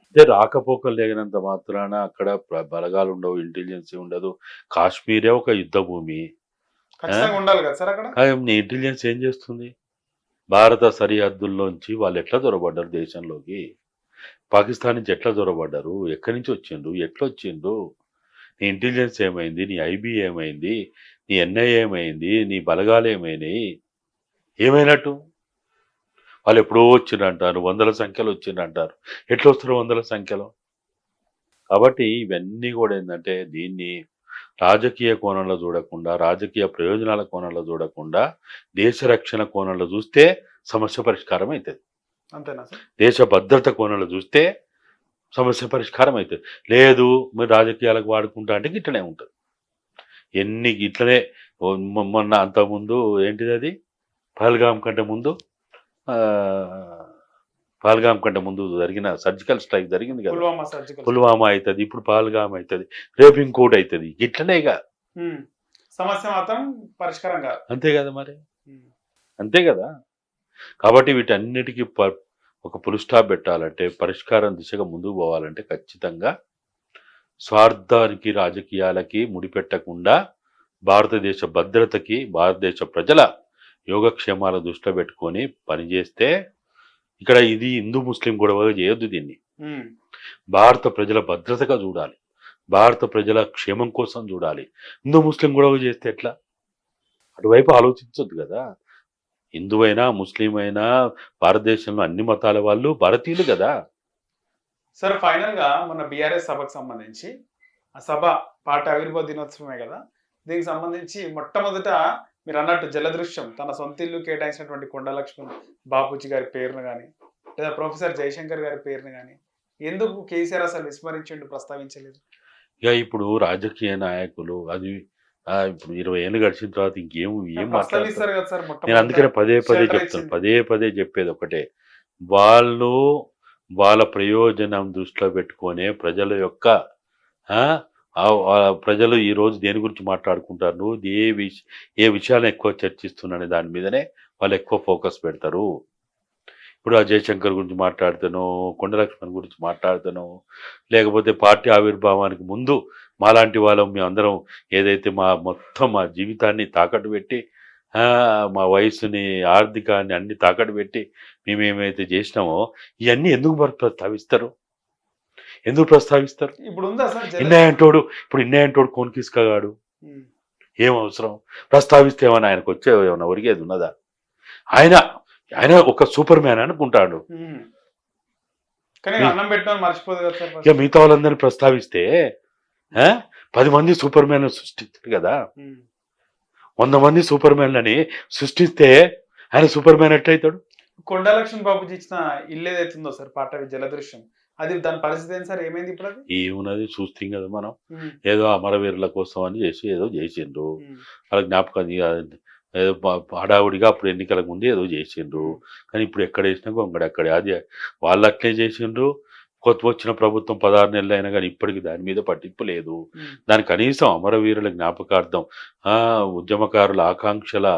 అంటే రాకపోకలు లేనంత మాత్రాన అక్కడ బలగాలు ఉండవు, ఇంటెలిజెన్స్ ఉండదు. కాశ్మీరే ఒక యుద్ధ భూమి. ఖచ్చితంగా ఉండాలి కదా సార్ అక్కడ. నీ ఇంటెలిజెన్స్ ఏం చేస్తుంది? భారత సరిహద్దుల్లోంచి వాళ్ళు ఎట్లా దొరబడ్డారు దేశంలోకి? పాకిస్తాన్ నుంచి ఎట్లా దొరబడ్డారు? ఎక్కడి నుంచి వచ్చిండ్రు? ఎట్లా వచ్చిండ్రు? నీ ఇంటెలిజెన్స్ ఏమైంది? నీ ఐబీ ఏమైంది? నీ ఎన్ఐఏ ఏమైంది? నీ బలగాలు ఏమైనాయి? ఏమైనట్టు? వాళ్ళు ఎప్పుడో వచ్చిండ్రంటారు, వందల సంఖ్యలో వచ్చిండ్రంటారు. ఎట్లా వస్తారు వందల సంఖ్యలో? కాబట్టి ఇవన్నీ కూడా ఏంటంటే దీన్ని రాజకీయ కోణంలో చూడకుండా, రాజకీయ ప్రయోజనాల కోణంలో చూడకుండా, దేశ రక్షణ కోణంలో చూస్తే సమస్య పరిష్కారం అవుతుంది. అంతేనా సార్? దేశ భద్రత కోణంలో చూస్తే సమస్య పరిష్కారం అవుతుంది. లేదు మీరు రాజకీయాలకు వాడుకుంటా అంటే ఇట్లనే ఉంటుంది. ఎన్ని ఇట్లనే మొన్న అంతకుముందు ఏంటిది అది పహల్గామ్ కంటే ముందు పహల్గామ్ కంటే ముందు జరిగిన సర్జికల్ స్ట్రైక్ జరిగింది కదా, పుల్వామా సర్జికల్ పుల్వామా అవుతుంది, ఇప్పుడు పహల్గామ్ అవుతుంది, రేపు ఇంకోటి అవుతుంది. ఇట్లనేగా సమస్య మాత్రం పరిష్కారం కాదు. అంతే కదా మరి, అంతే కదా. కాబట్టి వీటన్నిటికీ ఒక పుల్ స్టాప్ పెట్టాలంటే, పరిష్కారం దిశగా ముందుకు పోవాలంటే ఖచ్చితంగా స్వార్థానికి రాజకీయాలకి ముడిపెట్టకుండా భారతదేశ భద్రతకి, భారతదేశ ప్రజల యోగక్షేమాల దృష్టిలో పెట్టుకొని పనిచేస్తే, ఇక్కడ ఇది హిందూ ముస్లిం గొడవగా చేయొద్దు, దీన్ని భారత ప్రజల భద్రతగా చూడాలి, భారత ప్రజల క్షేమం కోసం చూడాలి. హిందూ ముస్లిం గొడవ చేస్తే ఎట్లా? అటువైపు ఆలోచించొద్దు కదా. హిందువైనా ముస్లిం అయినా భారతదేశంలో అన్ని మతాల వాళ్ళు భారతీయులు కదా. సార్ ఫైనల్ గా మన బీఆర్ఎస్ సభకు సంబంధించి, ఆ సభ పార్టీ ఆవిర్భావ దినోత్సవమే కదా, దీనికి సంబంధించి మొట్టమొదట మీరు అన్నట్టు జలదృశ్యం తన సొంత ఇల్లు కేటాయించినటువంటి కొండ లక్ష్మణ్ బాపూజీ గారి పేరును కానీ, లేదా ప్రొఫెసర్ జయశంకర్ గారి పేరును కానీ ఎందుకు కేసీఆర్ అసలు విస్మరించిండు, ప్రస్తావించలేదు? ఇక ఇప్పుడు రాజకీయ నాయకులు అది ఇప్పుడు 20 ఏళ్ళు గడిచిన తర్వాత ఏం ప్రస్తావిస్తారు కదా సార్. నేను అందుకనే పదే చెప్తాను, పదే చెప్పేది ఒకటే, వాళ్ళు వాళ్ళ ప్రయోజనం దృష్టిలో పెట్టుకునే ప్రజల యొక్క ప్రజలు ఈ రోజు దేని గురించి మాట్లాడుకుంటారు, నువ్వు ఏ విషయాలను ఎక్కువ చర్చిస్తున్నానే దాని మీదనే వాళ్ళు ఎక్కువ ఫోకస్ పెడతారు. ఇప్పుడు ఆ జయశంకర్ గురించి మాట్లాడుతాను, కొండ లక్ష్మణ్ గురించి మాట్లాడుతాను, లేకపోతే పార్టీ ఆవిర్భావానికి ముందు మాలాంటి వాళ్ళం మేమందరం ఏదైతే మొత్తం మా జీవితాన్ని తాకట్టు పెట్టి, మా వయసుని, ఆర్థికాన్ని అన్ని తాకట్టు పెట్టి మేమేమైతే చేసినామో ఇవన్నీ ఎందుకు ప్రస్తావిస్తారు? ఇప్పుడు ఉందా సార్ ఇన్నయంటోడు కోన్కిస్కాగాడు, ఏం అవసరం ప్రస్తావిస్తే ఏమన్నా ఆయనకు వచ్చే ఏమన్నా ఒరిగేది ఉన్నదా? ఆయన ఒక సూపర్ మ్యాన్ అనుకుంటాడు. ఇక మిగతా వాళ్ళందరినీ ప్రస్తావిస్తే 10 మంది సూపర్ మ్యాన్ సృష్టించారు కదా, 100 మంది సూపర్ మ్యాన్లని సృష్టిస్తే ఆయన సూపర్ మ్యాన్ ఎట్లయితాడు? కొండ లక్ష్మణ్ బాబుజీ ఇచ్చిన ఇల్లు ఏదైతుందో సార్ పాటవి జలదృశ్యం, అది దాని పరిస్థితి ఏంటి సార్? ఏమైంది ఇప్పుడు? అది ఏమున్నది చూస్తాం కదా మనం, ఏదో అమరవీరుల కోసం అని ఏదో చేసిండ్రు, వాళ్ళ జ్ఞాపకం ఏదో హడావుడిగా అప్పుడు ఎన్నికలకు ముందు ఏదో చేసిండ్రు. కానీ ఇప్పుడు ఎక్కడ వేసినా గొంగడక్కడే. అది వాళ్ళు అట్లే చేసిండ్రు. కొత్త వచ్చిన ప్రభుత్వం 16 నెలలు అయినా కానీ ఇప్పటికి దాని మీద పట్టింపు లేదు. దాని కనీసం అమరవీరుల జ్ఞాపకార్థం, ఉద్యమకారుల ఆకాంక్షల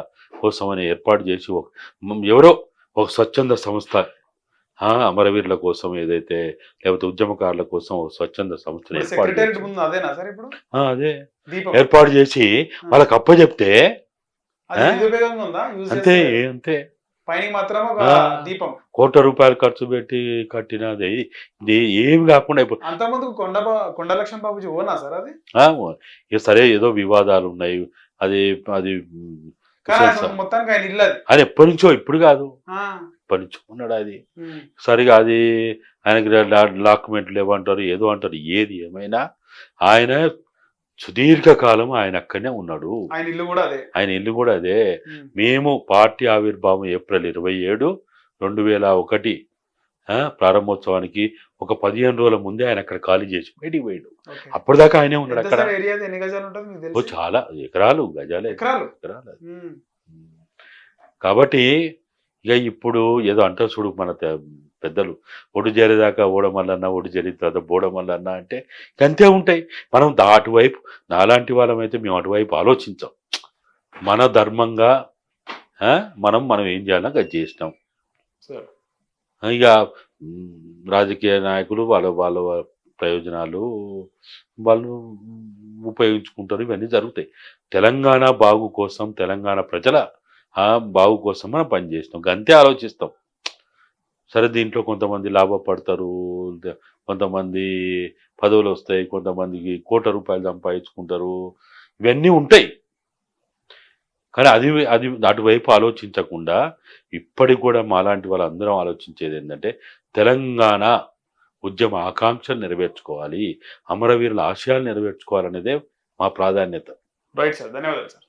కోసం అని ఏర్పాటు చేసి ఎవరో ఒక స్వచ్ఛంద సంస్థ అమరవీరుల కోసం ఏదైతే, లేకపోతే ఉద్యమకారుల కోసం ఒక స్వచ్ఛంద సంస్థను అదే ఏర్పాటు చేసి వాళ్ళకి అప్పచెప్తే అంతే అంతే. దీపం ₹1,00,00,000 ఖర్చు పెట్టి కట్టినది ఏమి కాకుండా అంతకుముందు కొండ లక్ష్మణ్ బాబుజీ ఓనా సార్ అది? సరే ఏదో వివాదాలు ఉన్నాయి, అది మొత్తానికి ఆయన ఇల్లు అది ఎప్పటి నుంచో, ఇప్పుడు కాదు, ఎప్పటి నుంచో ఉన్నాడు అది. సరిగా అది ఆయనకి డాక్యుమెంట్లు ఏమంటారు, ఏదో అంటారు. ఏది ఏమైనా ఆయన సుదీర్ఘకాలం ఆయన అక్కడనే ఉన్నాడు. ఆయన ఇల్లు కూడా అదే. ఆయన ఇల్లు కూడా అదే. ఉమ్. మేము పార్టీ ఆవిర్భావం ఏప్రిల్ 27, 2001 ప్రారంభోత్సవానికి ఒక 15 రోజుల ముందే ఆయన అక్కడ ఖాళీ చేసి బయటికి పోయాడు. ఓకే. అప్పటిదాకా ఆయనే ఉన్నాడు ఎంత అక్కడ. సార్ ఏరియా ఎన్ని గజాలు ఉంటుంది మీకు ఓ తెలుసు? చాలా ఎకరాలు, గజాలే ఎకరాలు. ఎకరాలు. ఉమ్. కాబట్టి ఇక ఇప్పుడు ఏదో అంటారు చూడు మన పెద్దలు, ఒడు చేరేదాకా ఓడమల్లన్న, ఒడు చేరిన తర్వాత బోడమల్లన్న అంటే అంతే ఉంటాయి. మనం అటువైపు నాలాంటి వాళ్ళమైతే మేము అటువైపు ఆలోచించాం. మన ధర్మంగా మనం ఏం చేయాలన్నా అది చేసినాం. సార్. ఇక రాజకీయ నాయకులు వాళ్ళ ప్రయోజనాలు వాళ్ళు ఉపయోగించుకుంటారు, ఇవన్నీ జరుగుతాయి. తెలంగాణ బాగు కోసం, తెలంగాణ ప్రజల బాగు కోసం మనం పనిచేస్తాం, అంతే ఆలోచిస్తాం. సరే దీంట్లో కొంతమంది లాభపడతారు, కొంతమంది పదవులు వస్తాయి, కొంతమందికి ₹1,00,00,000 సంపాదించుకుంటారు, ఇవన్నీ ఉంటాయి. కానీ అది అటువైపు ఆలోచించకుండా ఇప్పటికి కూడా మాలాంటి వాళ్ళందరం ఆలోచించేది ఏంటంటే తెలంగాణ ఉద్యమ ఆకాంక్షలు నెరవేర్చుకోవాలి, అమరవీరుల ఆశయాలు నెరవేర్చుకోవాలనేదే మా ప్రాధాన్యత. రైట్ సార్, ధన్యవాదాలు సార్.